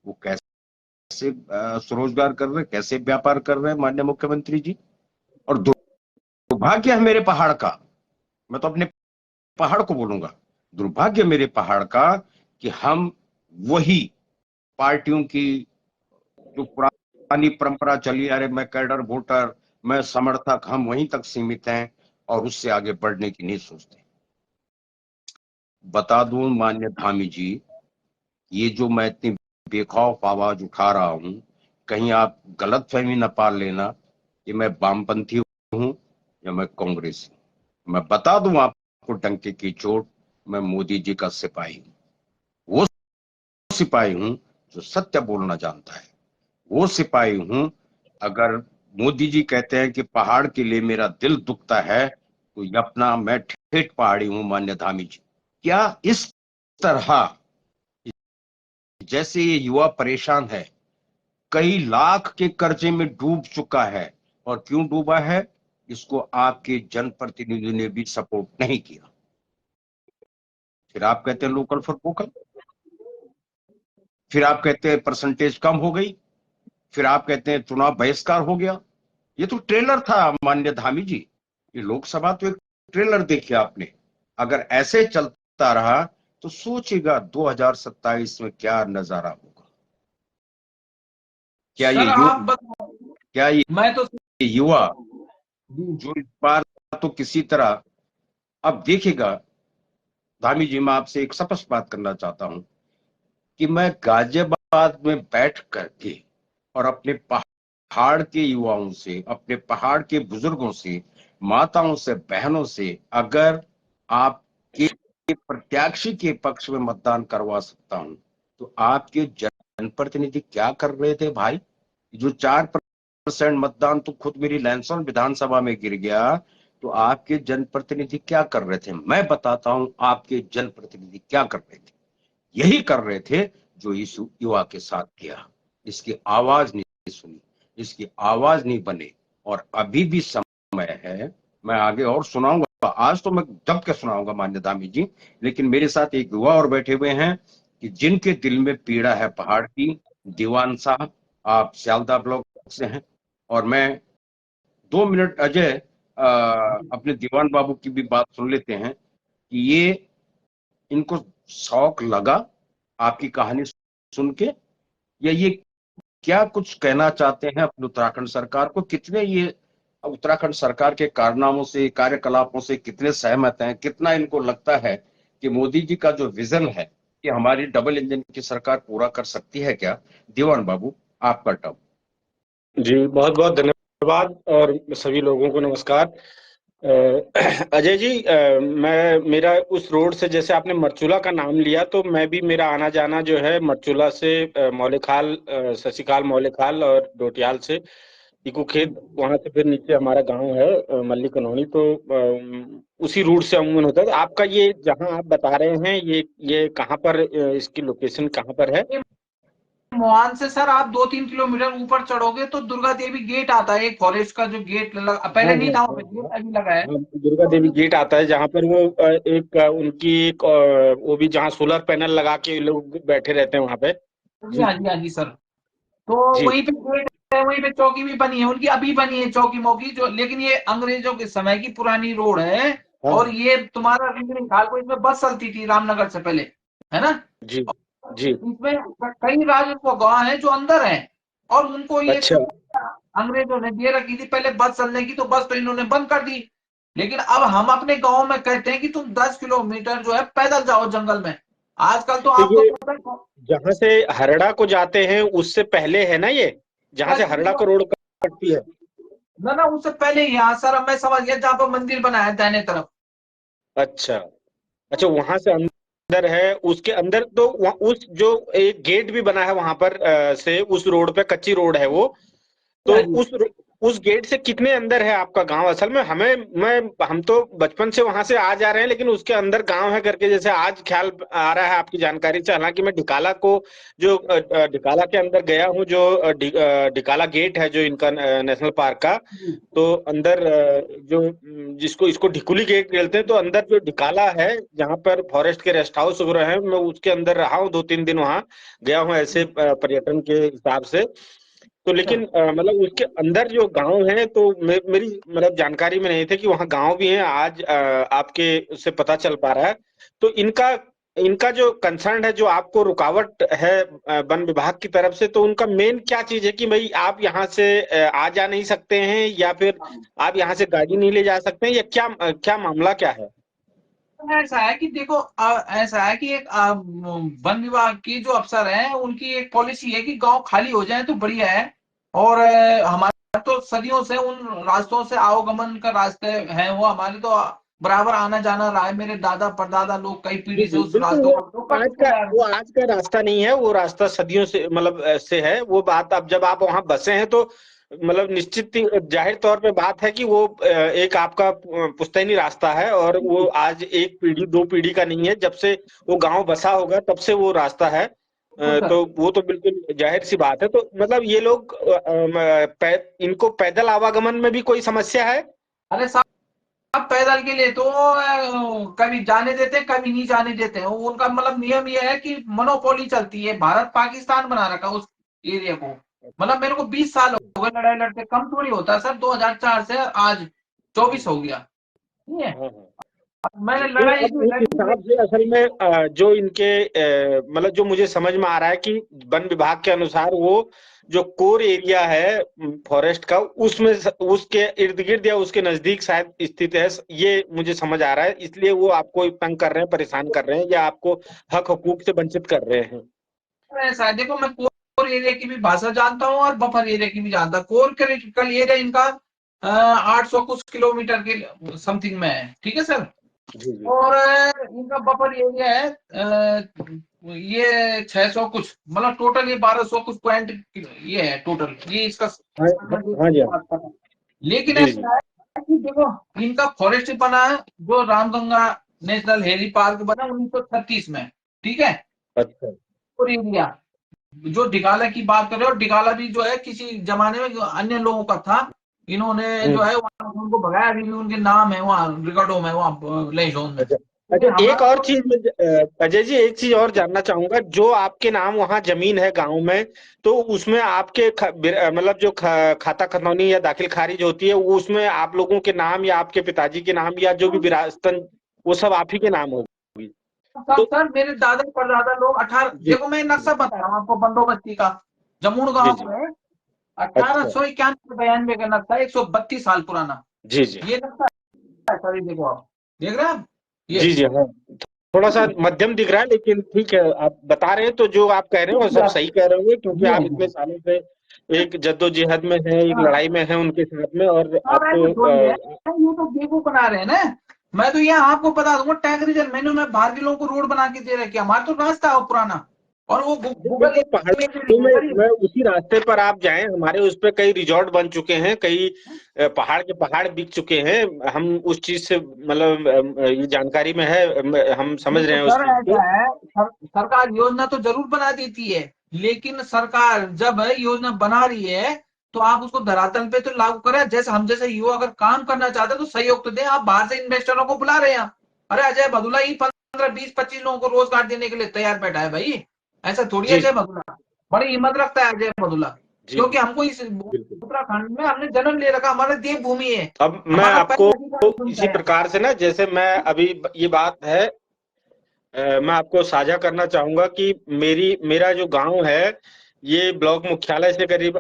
Speaker 1: वो कैसे स्वरोजगार कर रहे हैं, कैसे व्यापार कर रहे हैं माननीय मुख्यमंत्री जी। और दुर्भाग्य है मेरे पहाड़ का, मैं तो अपने पहाड़ को बोलूंगा, दुर्भाग्य मेरे पहाड़ का कि हम वही पार्टियों की जो पुरानी परंपरा चली आ रही, मैं कैडर वोटर, मैं समर्थक, हम वहीं तक सीमित हैं और उससे आगे बढ़ने की नहीं सोचते। बता दूं मान्य धामी जी, ये जो मैं इतनी बेखौफ आवाज उठा रहा हूं, कहीं आप गलत फहमी न पाल लेना कि मैं वामपंथी हूं या मैं कांग्रेसी हूं। मैं बता दूं आपको डंके की चोट, मैं मोदी जी का सिपाही हूं। वो सिपाही हूं जो सत्य बोलना जानता है। वो सिपाही हूं, अगर मोदी जी कहते हैं कि पहाड़ के लिए मेरा दिल दुखता है, तो ये अपना मैं ठेठ पहाड़ी हूं मान्य धामी जी। क्या इस तरह, जैसे ये युवा परेशान है, कई लाख के कर्जे में डूब चुका है, और क्यों डूबा है, इसको आपके जनप्रतिनिधियों ने भी सपोर्ट नहीं किया। फिर आप कहते हैं लोकल फॉर वोकल, फिर आप कहते हैं परसेंटेज कम हो गई, फिर आप कहते हैं चुनाव बहिष्कार हो गया। ये तो ट्रेलर था मान्य धामी जी, ये लोकसभा तो एक ट्रेलर देखिए आपने। अगर ऐसे चलता रहा तो सोचिएगा 2027 में क्या नजारा होगा। क्या ये
Speaker 2: सर आप बताओ,
Speaker 1: क्या ये
Speaker 2: मैं तो
Speaker 1: युवा
Speaker 2: जी
Speaker 1: जो इस बार तो किसी तरह, अब देखिएगा धामी जी, मैं आपसे एक स्पष्ट बात करना चाहता हूं कि मैं गाजियाबाद में बैठ करके और अपने पहाड़ के युवाओं से, अपने पहाड़ के बुजुर्गों से, माताओं से, बहनों से, अगर आपके प्रत्याशी के पक्ष में मतदान करवा सकता हूं, तो आपके जनप्रतिनिधि क्या कर रहे थे भाई? जो 4% मतदान तो खुद मेरी लैंसौन विधानसभा में गिर गया, तो आपके जनप्रतिनिधि क्या कर रहे थे? मैं बताता हूं आपके जनप्रतिनिधि क्या कर रहे थे। यही कर रहे थे जो इस युवा के साथ किया। इसकी आवाज नहीं सुनी, इसकी आवाज नहीं बने, और अभी भी समय है। मैं आगे और सुनाऊंगा, आज तो मैं दब के सुनाऊंगा मान्य धामी जी, लेकिन मेरे साथ एक युवा और बैठे हुए हैं कि जिनके दिल में पीड़ा है पहाड़ की। दीवान साहब, आप सियालदह ब्लॉक से हैं, और मैं 2 मिनट अजय अपने दीवान बाबू की भी बात सुन लेते हैं कि ये इनको शौक लगा आपकी कहानी सुन के, या ये क्या कुछ कहना चाहते हैं अपने उत्तराखंड सरकार को, कितने ये उत्तराखंड सरकार के कारनामों से, कार्यकलापों से कितने सहमत हैं, कितना इनको लगता है कि मोदी जी का जो विजन है कि हमारी डबल इंजन की सरकार पूरा कर सकती है क्या? दीवान बाबू, आपका टर्म।
Speaker 3: जी, बहुत बहुत धन्यवाद और सभी लोगों को नमस्कार। अजय जी, मैं मेरा उस रोड से, जैसे आपने मरचूला का नाम लिया, तो मैं भी, मेरा आना जाना जो है मरचूला से मौलेखाल, शशिकाल मौलेखाल और डोटियाल से इको खेत, वहां से फिर नीचे हमारा गांव है मल्ली कनौनी, तो उसी रूट से अमूमन होता है। तो आपका ये जहां आप बता रहे हैं, ये कहाँ पर, इसकी लोकेशन कहाँ पर है?
Speaker 2: मोहान से सर आप 2-3 किलोमीटर ऊपर चढ़ोगे तो दुर्गा देवी गेट आता है, एक फॉरेस्ट का जो गेट
Speaker 3: हाँ
Speaker 2: पहले नहीं
Speaker 3: हाँ
Speaker 2: था,
Speaker 3: हाँ
Speaker 2: वहाँ पे गेट
Speaker 3: हाँ
Speaker 2: अभी लगा है।
Speaker 3: हाँ, दुर्गा देवी गेट आता है, जहाँ पर वो एक उनकी एक वो भी, जहाँ सोलर पैनल लगा के लोग बैठे रहते हैं वहां पे।
Speaker 2: जी
Speaker 3: जी
Speaker 2: हाँ जी, हाँ जी सर। तो
Speaker 3: जी।
Speaker 2: वहीं पे गेट है, वहीं पे चौकी भी बनी है उनकी, अभी बनी है चौकी मौकी जो, लेकिन ये अंग्रेजों के समय की पुरानी रोड है।
Speaker 3: हाँ
Speaker 2: और ये तुम्हारा खाल को इसमें बस चलती थी रामनगर से पहले, है ना।
Speaker 3: जी जी।
Speaker 2: इसमें कई राजपूत गांव हैं जो अंदर हैं, और उनको ये
Speaker 3: अच्छा।
Speaker 2: अंग्रेजों ने दे रखी थी पहले बस चलने की, तो बस तो इन्होंने बंद कर दी। लेकिन अब हम अपने गांव में कहते हैं कि तुम 10 किलोमीटर जो है पैदल जाओ जंगल में। आजकल तो
Speaker 3: तो
Speaker 2: आपको
Speaker 3: ये
Speaker 2: पता
Speaker 3: जहाँ से हरड़ा को जाते हैं उससे पहले है ना ये, जहाँ से हरड़ा को रोड कटती है?
Speaker 2: ना ना, उससे पहले ही, हाँ सर, अब मैं समझ गया, जहाँ पर मंदिर बना है दाहिने तरफ।
Speaker 3: अच्छा अच्छा, वहां से अंदर है, उसके अंदर तो उस जो एक गेट भी बना है वहां पर, से उस रोड पे, कच्ची रोड है वो, तो
Speaker 2: हाँ जी।
Speaker 3: उस गेट से कितने अंदर है आपका गांव? असल में हमें, मैं हम तो बचपन से वहां से आ जा रहे हैं, लेकिन उसके अंदर गांव है करके जैसे आज ख्याल आ रहा है आपकी जानकारी से। हालांकि मैं ढिकाला को, जो ढिकाला के अंदर गया हूँ, जो ढिकाला गेट है जो इनका नेशनल पार्क का, तो अंदर जो जिसको इसको ढिकुली गेट कहते हैं, तो अंदर जो ढिकाला है जहाँ पर फॉरेस्ट के रेस्ट हाउस वगैरह है, मैं उसके अंदर रहा हूँ 2-3 दिन, वहां गया हूँ ऐसे पर्यटन के हिसाब से। तो लेकिन मतलब उसके अंदर जो गांव है, तो मेरी मतलब जानकारी में नहीं थे कि वहाँ गांव भी है। आज आपके उससे पता चल पा रहा है। तो इनका इनका जो कंसर्न है, जो आपको रुकावट है वन विभाग की तरफ से, तो उनका मेन क्या चीज है कि भाई आप यहाँ से आ जा नहीं सकते हैं, या फिर आप यहाँ से गाड़ी नहीं ले जा सकते हैं, या क्या क्या मामला क्या है?
Speaker 2: ऐसा है कि देखो, ऐसा है कि एक वन विभाग की जो अफसर हैं उनकी एक पॉलिसी है कि गांव खाली हो जाए तो बढ़िया है। और हमारा तो सदियों से उन रास्तों से आवागमन का रास्ते हैं, वो हमारे तो बराबर आना जाना रहा है, मेरे दादा परदादा लोग कई
Speaker 3: जी
Speaker 2: पीढ़ी से
Speaker 3: जी,
Speaker 2: उस
Speaker 3: बिल्कुल।
Speaker 2: रास्तों
Speaker 3: वो
Speaker 2: का उपयोग करते आ रहे हैं।
Speaker 3: वो आज का रास्ता नहीं है, वो रास्ता सदियों से, मतलब से है वो बात। अब जब आप वहां बसे हैं, तो मतलब निश्चित जाहिर तौर पे बात है कि वो एक आपका पुश्तैनी रास्ता है, और वो आज एक पीढ़ी दो पीढ़ी का नहीं है। जब से वो गांव बसा होगा तब से वो रास्ता है।
Speaker 2: बिल्कुल सर।
Speaker 3: तो वो तो बिल्कुल जाहिर सी बात है। तो मतलब ये लोग इनको पैदल आवागमन में भी कोई समस्या है?
Speaker 2: अरे साहब, अब पैदल के लिए तो कभी जाने देते हैं, कभी नहीं जाने देते हैं। उनका मतलब नियम ये है कि मोनोपोली चलती है, भारत पाकिस्तान बना रखा उस एरिया को। मतलब मेरे को 20 साल हो गए लड़ाई लड़ते, कम थोड़ी होता सर, 2004 से आज 24 हो गया। ठीक है।
Speaker 3: हाँ हाँ।
Speaker 2: मैंने
Speaker 3: नहीं,
Speaker 2: लड़ाई
Speaker 3: अब
Speaker 2: इसमें
Speaker 3: उस
Speaker 2: लड़ी।
Speaker 3: हिसाब से असल में जो इनके मतलब जो मुझे समझ में आ रहा है कि वन विभाग के अनुसार वो जो कोर एरिया है फॉरेस्ट का, उसमें उसके इर्द गिर्द या उसके नजदीक शायद स्थित है, ये मुझे समझ आ रहा है। इसलिए वो आपको तंग कर रहे हैं, परेशान कर रहे हैं, या आपको हक हकूक से वंचित कर रहे हैं।
Speaker 2: ऐसा है, देखो, मैं कोर एरिया की भी भाषा जानता हूँ और बफर एरिया की भी जानता हूँ। कोर क्रिटिकल एरिया इनका 800 कुछ किलोमीटर के समथिंग में है, ठीक है सर।
Speaker 3: जी जी।
Speaker 2: और इनका बफर एरिया है ये 600 कुछ, मतलब टोटल ये 1200 कुछ पॉइंट ये है टोटल, ये इसका।
Speaker 3: हाँ हाँ हाँ जी, हाँ।
Speaker 2: लेकिन
Speaker 3: जी जी।
Speaker 2: ऐसा है कि देखो, इनका फॉरेस्ट बना है जो रामगंगा नेशनल हेरी पार्क बना 1936 में, ठीक है।
Speaker 3: अच्छा।
Speaker 2: और एरिया जो डिगाला की बात कर रहे हो, डिगाला भी जो है किसी जमाने में अन्य लोगों का था, इन्होंने जो
Speaker 3: हम्म।
Speaker 2: है वहां उनको भगाया, अभी भी उनके नाम है वहाँ रिकॉर्डों में, वहाँ लेह जोन में।
Speaker 3: अच्छा अच्छा,
Speaker 2: लेकिन
Speaker 3: एक
Speaker 2: हमारा
Speaker 3: और
Speaker 2: तो
Speaker 3: चीज अजय जी, एक चीज और जानना चाहूंगा। जो आपके नाम वहाँ जमीन है गांव में, तो उसमें आपके मतलब जो खाता खतौनी या दाखिल खारिज होती है, वो उसमें आप लोगों के नाम या आपके पिताजी के नाम या जो भी विरासतन, वो सब आप ही के नाम होगी?
Speaker 2: सब
Speaker 3: तो
Speaker 2: सर, मेरे दादा परदादा लोग 18,
Speaker 3: जी
Speaker 2: देखो मैं नक्शा बता रहा हूँ आपको बंदोबस्ती का। जमुन
Speaker 3: जी
Speaker 2: गांव
Speaker 3: जी।
Speaker 2: है,
Speaker 3: अच्छा
Speaker 2: 1891 का नक्शा, 132 साल पुराना
Speaker 3: जी जी
Speaker 2: ये नक्शा है सर। ये देखो, आप देख रहे हैं आप ये।
Speaker 3: जी जी हाँ, थोड़ा सा मध्यम दिख रहा है लेकिन ठीक है, आप बता रहे हैं तो जो आप कह रहे हो वो सब सही कह रहे होंगे, क्योंकि आप इतने सालों से एक जद्दोजहद में है, एक लड़ाई में है उनके साथ में, और
Speaker 2: अब ऐसे थोड़ी है,
Speaker 3: आपको
Speaker 2: ये तो बेवकूफ बना रहे हैं ना। मैं तो यहाँ आपको बता दूंगा, टैग रिजर्व मैंने में बाहर के लोगों को रोड बना के दे रखे, हमारा तो रास्ता है वो पुराना, और वो गूगल
Speaker 3: बिल्कुल पहाड़ों में उसी रास्ते पर आप जाएं, हमारे उस पे कई रिजॉर्ट बन चुके हैं, कई पहाड़ के पहाड़ बिक चुके हैं। हम उस चीज से मतलब ये जानकारी में है, हम समझ रहे
Speaker 2: देखो
Speaker 3: हैं उस
Speaker 2: सर,
Speaker 3: चीज को।
Speaker 2: ऐसा है, सरकार योजना तो जरूर बना देती है, लेकिन सरकार जब योजना बना रही है तो आप उसको धरातल पे तो लागू करें। जैसे हम जैसे युवा अगर काम करना चाहते हैं तो सहयोग तो दें। आप बाहर से इन्वेस्टरों को बुला रहे हैं। अरे अजय भदुला ही 15 20 25 लोगों को रोजगार देने के लिए तैयार बैठा है भाई। ऐसा थोड़ी
Speaker 3: जी
Speaker 2: अजय भदुला बड़ी हिम्मत रखता है अजय भदुला,
Speaker 3: जी
Speaker 2: क्योंकि हमको इस
Speaker 3: बिल्कुल।
Speaker 2: उत्तराखंड में हमने जन्म ले रखा, हमारा देवभूमि है,
Speaker 3: अब मैं
Speaker 2: हमारा
Speaker 3: आपको
Speaker 2: पहला अधिकार बनता
Speaker 3: इसी
Speaker 2: है।
Speaker 3: प्रकार से ना, जैसे मैं अभी ये बात है, मैं आपको साझा करना चाहूंगा कि मेरा जो गांव है ये ब्लॉक मुख्यालय से करीब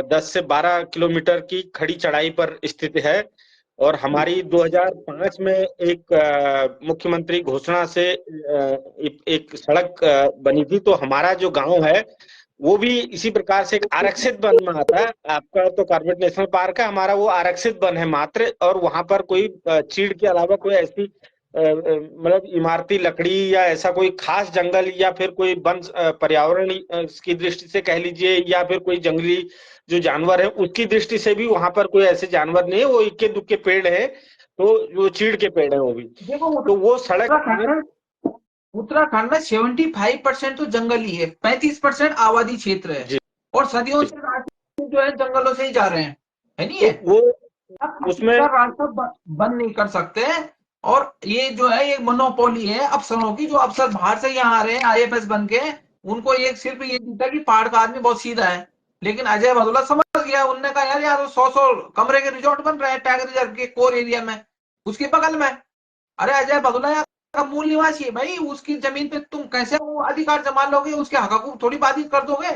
Speaker 3: 10 से 12 किलोमीटर की खड़ी चढ़ाई पर स्थित है। और हमारी 2005 में एक मुख्यमंत्री घोषणा से एक सड़क बनी थी, तो हमारा जो गांव है वो भी इसी प्रकार से एक आरक्षित वन में आता है। आपका तो कॉर्बेट नेशनल पार्क है, हमारा वो आरक्षित वन है मात्र, और वहां पर कोई चीड़ के अलावा कोई ऐसी मतलब इमारती लकड़ी या ऐसा कोई खास जंगल या फिर कोई वन पर्यावरण की दृष्टि से कह लीजिए, या फिर कोई जंगली जो जानवर है उसकी दृष्टि से भी वहां पर कोई ऐसे जानवर नहीं है, वो इक्के दुक्के पेड़ है, तो वो चीड़ के पेड़ है वो भी।
Speaker 2: देखो
Speaker 3: तो वो सड़क
Speaker 2: उत्तराखंड में 75% तो जंगल ही है, 35% आबादी क्षेत्र है,
Speaker 3: जी
Speaker 2: और सदियों से रास्ते जो है जंगलों से ही जा रहे हैं, है नहीं
Speaker 3: तो
Speaker 2: है।
Speaker 3: वो
Speaker 2: आप किसी
Speaker 3: उसमें
Speaker 2: का रास्ता बंद नहीं कर सकते। और ये जो है एक मोनोपोली है अफसरों की, जो अफसर बाहर से यहाँ आ रहे हैं आईएफएस बन के, उनको एक सिर्फ ये दिखता है कि पहाड़ का आदमी बहुत सीधा है। लेकिन अजय भदौला समझ गया, उनने कहा यार यार 100 कमरे के रिजॉर्ट बन रहे हैं टाइगर रिजर्व के कोर एरिया में, उसके बगल में। अरे अजय भदौला यार का मूल निवासी है भाई, उसकी जमीन पे तुम कैसे वो अधिकार जमा लोगे, उसके हक को थोड़ी बाधित कर दोगे।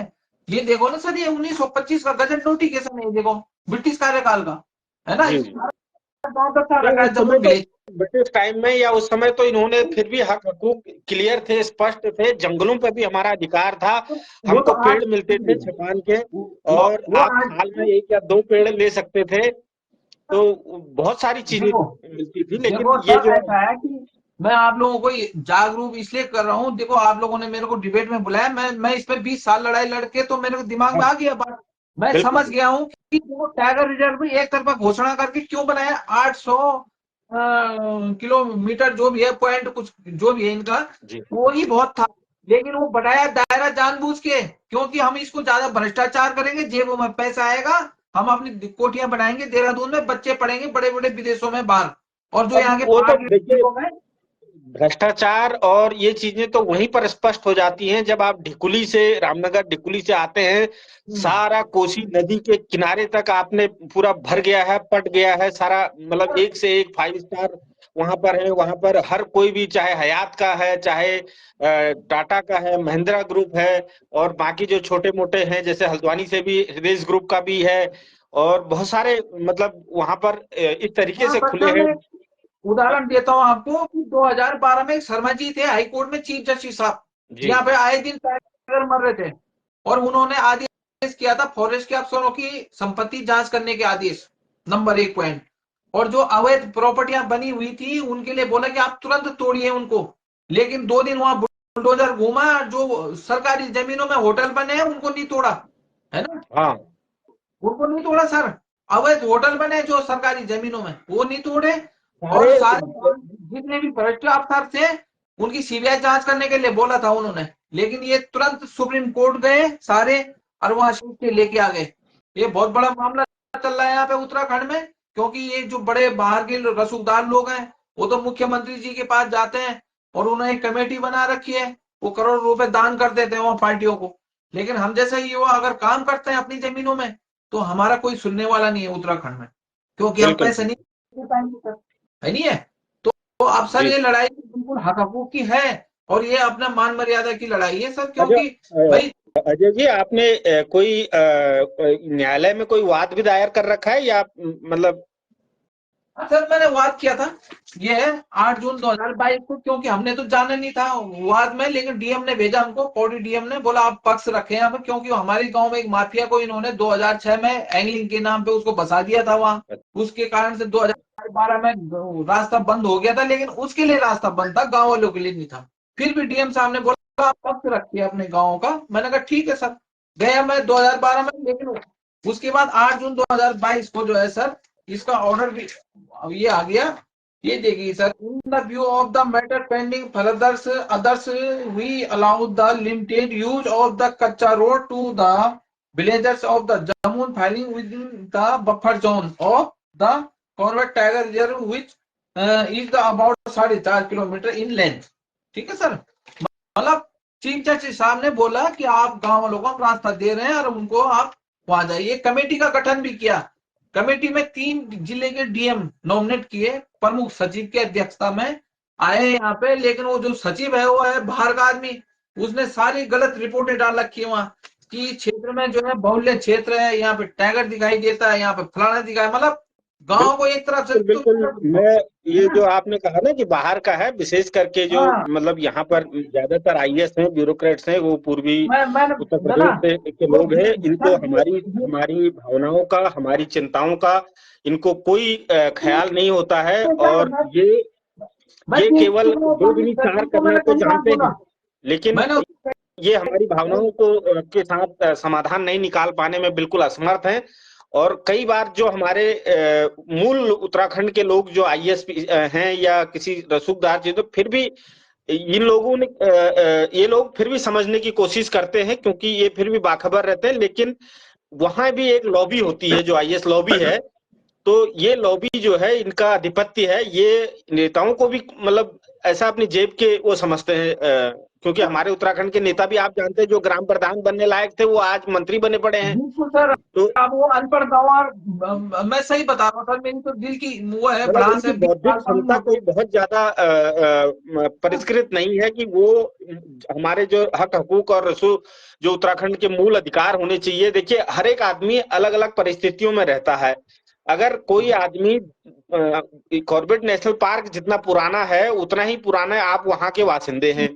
Speaker 2: ये देखो ना सर, ये 1925 का गजट नोटिफिकेशन है, ये देखो ब्रिटिश कार्यकाल का, है ना।
Speaker 3: जी
Speaker 2: इसमें
Speaker 3: जी
Speaker 2: गाँव दर्शा
Speaker 3: नहीं,
Speaker 2: रखा
Speaker 3: उस
Speaker 2: है
Speaker 3: समय
Speaker 2: जम्मू
Speaker 3: तो
Speaker 2: विलेज।
Speaker 3: ब्रिटिश टाइम में या उस समय तो इन्होंने फिर भी हक हकूक क्लियर थे, स्पष्ट थे, जंगलों पे भी हमारा अधिकार था,
Speaker 2: वो तो
Speaker 3: हमको पेड़
Speaker 2: आज
Speaker 3: मिलते थे छपान के, और
Speaker 2: वो
Speaker 3: आप
Speaker 2: आज
Speaker 3: साल में 1 या 2 पेड़ ले सकते थे, तो बहुत सारी चीजें
Speaker 2: देखो
Speaker 3: मिलती थी। लेकिन
Speaker 2: देखो
Speaker 3: ये
Speaker 2: सर,
Speaker 3: जो
Speaker 2: ऐसा है कि मैं आप लोगों को जागरूक इसलिए कर रहा हूँ। देखो आप लोगों ने मेरे को डिबेट में बुलाया, मैं इस पे 20 साल लड़ाई लड़के तो मेरे को दिमाग में
Speaker 3: हाँ
Speaker 2: आ गया बात। मैं
Speaker 3: बिल्कुल
Speaker 2: समझ गया हूँ कि वो टाइगर रिजर्व भी एक तरफा घोषणा करके क्यों बनाया। 800 किलोमीटर जो भी है, पॉइंट कुछ जो भी है इनका,
Speaker 3: जी
Speaker 2: वो ही बहुत था। लेकिन वो बढ़ाया दायरा जानबूझ के, क्योंकि हम इसको ज्यादा भ्रष्टाचार करेंगे, जेबों में पैसा आएगा, हम अपनी कोठियां बनाएंगे देहरादून में, बच्चे पढ़ेंगे बड़े बड़े विदेशों में बाहर, और जो
Speaker 3: अब
Speaker 2: यहाँ के
Speaker 3: वो तो
Speaker 2: पहाड़ के
Speaker 3: देखिए,
Speaker 2: इलाकों में।
Speaker 3: भ्रष्टाचार और ये चीजें तो वहीं पर स्पष्ट हो जाती हैं जब आप ढिकुली से, रामनगर ढिकुली से आते हैं, सारा कोसी नदी के किनारे तक आपने पूरा भर गया है, पट गया है सारा, मतलब एक से एक 5 स्टार वहां पर है। वहां पर हर कोई भी, चाहे हयात का है, चाहे टाटा का है, महिंद्रा ग्रुप है, और बाकी जो छोटे मोटे हैं जैसे हल्द्वानी से भी रेस ग्रुप का भी है, और बहुत सारे मतलब वहां पर इस तरीके
Speaker 2: हाँ
Speaker 3: से
Speaker 2: बच्चा,
Speaker 3: खुले हैं।
Speaker 2: मैं उदाहरण देता हूँ आपको कि 2012 में एक शर्मा जी थे हाई कोर्ट में चीफ जस्टिस साहब,
Speaker 3: जी
Speaker 2: यहाँ पे आए दिन टाइगर मर रहे थे, और उन्होंने आदेश किया था फॉरेस्ट के अफसरों की संपत्ति जांच करने के आदेश, नंबर 1 पॉइंट। और जो अवैध प्रॉपर्टियां बनी हुई थी उनके लिए बोला कि आप तुरंत तोड़िए उनको। लेकिन 2 दिन वहां बुलडोजर घूमा, जो सरकारी जमीनों में होटल बने हैं उनको नहीं तोड़ा, है ना,
Speaker 3: हाँ
Speaker 2: उनको नहीं तोड़ा सर। अवैध होटल बने जो सरकारी जमीनों में, वो नहीं तोड़े। और
Speaker 3: सारे
Speaker 2: सारे जितने भी भ्रष्ट अफसर थे उनकी सीबीआई जांच करने के लिए बोला था उन्होंने, लेकिन ये तुरंत सुप्रीम कोर्ट गए सारे, और वहां से लेके आ गए। ये बहुत बड़ा मामला चल रहा है यहाँ पे उत्तराखंड में, क्योंकि ये जो बड़े बाहर के रसूखदार लोग हैं वो तो मुख्यमंत्री जी के पास जाते हैं, और उन्होंने एक कमेटी बना रखी है, वो करोड़ रुपए दान कर देते हैं वहां पार्टियों को। लेकिन हम जैसे युवा अगर काम करते हैं अपनी जमीनों में, तो हमारा कोई सुनने वाला नहीं है उत्तराखंड में, क्योंकि हम
Speaker 3: बिल्कुल
Speaker 2: पैसे नहीं
Speaker 3: बिल्कुल
Speaker 2: दे पाएंगे सर, है नहीं है। तो अब सर
Speaker 3: जी।
Speaker 2: ये लड़ाई बिल्कुल हक हकूक की है, और ये अपना मान मर्यादा की लड़ाई है सर,
Speaker 3: अच्छा
Speaker 2: क्योंकि भाई
Speaker 3: अजय जी, आपने कोई न्यायालय में कोई वाद भी दायर कर रखा है या मतलब?
Speaker 2: सर मैंने वाद किया था, ये है 8 जून 2022 को, क्योंकि हमने तो जाना नहीं था वाद में, लेकिन डीएम ने भेजा हमको, पौड़ी डीएम ने बोला आप पक्ष रखे यहाँ पे, क्योंकि हमारे गांव में एक माफिया को इन्होंने 2006 में एंगलिंग के नाम पे उसको बसा दिया था वहां, उसके कारण से 2012 में रास्ता बंद हो गया था, लेकिन उसके लिए रास्ता बंद था, गाँव वालों के लिए नहीं था। फिर भी डीएम साहब ने बोला आप पक्ष रखिए अपने गाँव का, मैंने कहा ठीक है सर। गया मैं 2012 में, लेकिन उसके बाद 8 जून 2022 को जो है सर, इसका ऑर्डर भी अब ये आ गया। ये देखिए sir, in the view of the matter pending further orders we allow the limited use of the kachcha road to the villagers of the Jamun filing within the buffer zone of the Corbett tiger reserve which is the about 4.5 kilometre in length. ठीक है sir, मतलब chief justice साहब ने बोला कि आप गांव वालों को हम रास्ता दे रहे हैं और उनको आप वहां जाइए। कमेटी का गठन भी किया, कमेटी में 3 जिले के डीएम नॉमिनेट किए, प्रमुख सचिव की अध्यक्षता में आए यहाँ पे, लेकिन वो जो सचिव है वो है बाहर का आदमी, उसने सारी गलत रिपोर्टें डाल रखी है वहां कि क्षेत्र में जो है बहुल्य क्षेत्र है, यहाँ पे टाइगर दिखाई देता है, यहाँ पे फलाना दिखाई, मतलब गांव को एक तरफ से
Speaker 3: बिल्कुल बिल्कुल। मैं ये जो आपने कहा ना कि बाहर का है, विशेष करके जो
Speaker 2: हाँ,
Speaker 3: मतलब यहाँ पर ज्यादातर आईएएस हैं, ब्यूरोक्रेट्स हैं, वो पूर्वी
Speaker 2: मैंने
Speaker 3: उत्तर
Speaker 2: ना
Speaker 3: प्रदेश से के
Speaker 2: वो
Speaker 3: लोग हैं। इनको
Speaker 2: सर
Speaker 3: हमारी हमारी भावनाओं का, हमारी चिंताओं का इनको कोई ख्याल नहीं होता है।
Speaker 2: सर,
Speaker 3: और
Speaker 2: मैं
Speaker 3: ये
Speaker 2: ठीक
Speaker 3: केवल दो दूनी चार
Speaker 2: को
Speaker 3: करना
Speaker 2: मैंने
Speaker 3: तो
Speaker 2: कई बार
Speaker 3: जानते
Speaker 2: बोला,
Speaker 3: हैं, लेकिन
Speaker 2: मैंने
Speaker 3: ये हमारी भावनाओं को के साथ समाधान नहीं निकाल पाने में बिल्कुल असमर्थ हैं। और कई बार जो हमारे मूल उत्तराखंड के लोग जो आईएएस हैं या किसी रसूखदार जी, तो फिर भी इन लोगों ने ये लोग फिर भी समझने की कोशिश करते हैं, क्योंकि ये फिर भी बाखबर रहते हैं। लेकिन वहां भी एक लॉबी होती है, जो आईएएस लॉबी है। तो ये लॉबी जो है, इनका आधिपत्य है, ये नेताओं को भी मतलब ऐसा अपनी जेब के वो समझते हैं। क्योंकि हमारे उत्तराखंड के नेता भी आप जानते हैं, जो ग्राम प्रधान बनने लायक थे, वो आज मंत्री बने पड़े हैं।
Speaker 2: बिल्कुल सर,
Speaker 3: तो
Speaker 2: अब वो अनपढ़ गंवार, मैं सही बता रहा हूँ सर, मेरी तो दिल की वो है,
Speaker 3: मतलब
Speaker 2: भड़ास
Speaker 3: उनकी
Speaker 2: है, 20
Speaker 3: बौद्धिक
Speaker 2: साल का
Speaker 3: क्षमता
Speaker 2: मैं
Speaker 3: कोई बहुत ज्यादा परिष्कृत नहीं है कि वो हमारे जो हक हकूक और रसू जो उत्तराखंड के मूल अधिकार होने चाहिए। देखिए, हर एक आदमी अलग अलग परिस्थितियों में रहता है। अगर कोई आदमी कॉर्बेट नेशनल पार्क जितना पुराना है, उतना ही पुराना आप वहां के वासिंदे हैं।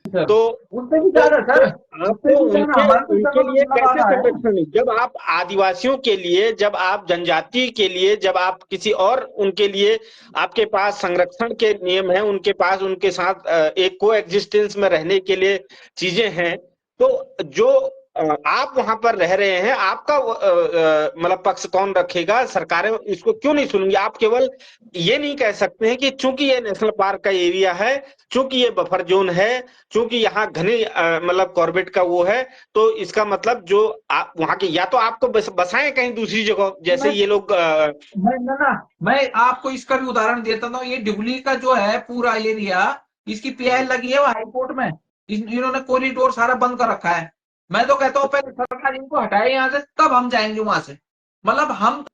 Speaker 2: सर,
Speaker 3: तो
Speaker 2: उससे भी
Speaker 3: तो
Speaker 2: ज्यादा
Speaker 3: तो
Speaker 2: सर,
Speaker 3: आपको
Speaker 2: उससे भी ज्यादा
Speaker 3: उनके
Speaker 2: हमारे तो
Speaker 3: उनके
Speaker 2: जब
Speaker 3: लिए
Speaker 2: लगा
Speaker 3: कैसे
Speaker 2: रहा है।
Speaker 3: संरक्षण, जब आप आदिवासियों के लिए, जब आप जनजाति के लिए, जब आप किसी और उनके लिए आपके पास संरक्षण के नियम हैं, उनके पास उनके साथ एक को एग्जिस्टेंस में रहने के लिए चीजें हैं। तो जो आप वहां पर रह रहे हैं, आपका मतलब पक्ष कौन रखेगा? सरकारें इसको क्यों नहीं सुनेंगी? आप केवल ये नहीं कह सकते हैं कि चूंकि ये नेशनल पार्क का एरिया है, चूंकि ये बफर जोन है, चूंकि यहाँ घने मतलब कॉर्बेट का वो है, तो इसका मतलब जो आप वहां के, या तो आपको बसाएं कहीं दूसरी जगह, जैसे
Speaker 2: मैं
Speaker 3: ये लोग
Speaker 2: मैं ना मैं आपको इसका भी उदाहरण देता हूँ। ये डिबली का जो है पूरा एरिया, इसकी पीआई लगी है वो हाई कोर्ट में, इन्होंने कॉरिडोर सारा बंद कर रखा है। मैं तो कहता हूँ पहले सरकार इनको हटाए यहाँ से, तब हम जाएंगे वहां से। मतलब हम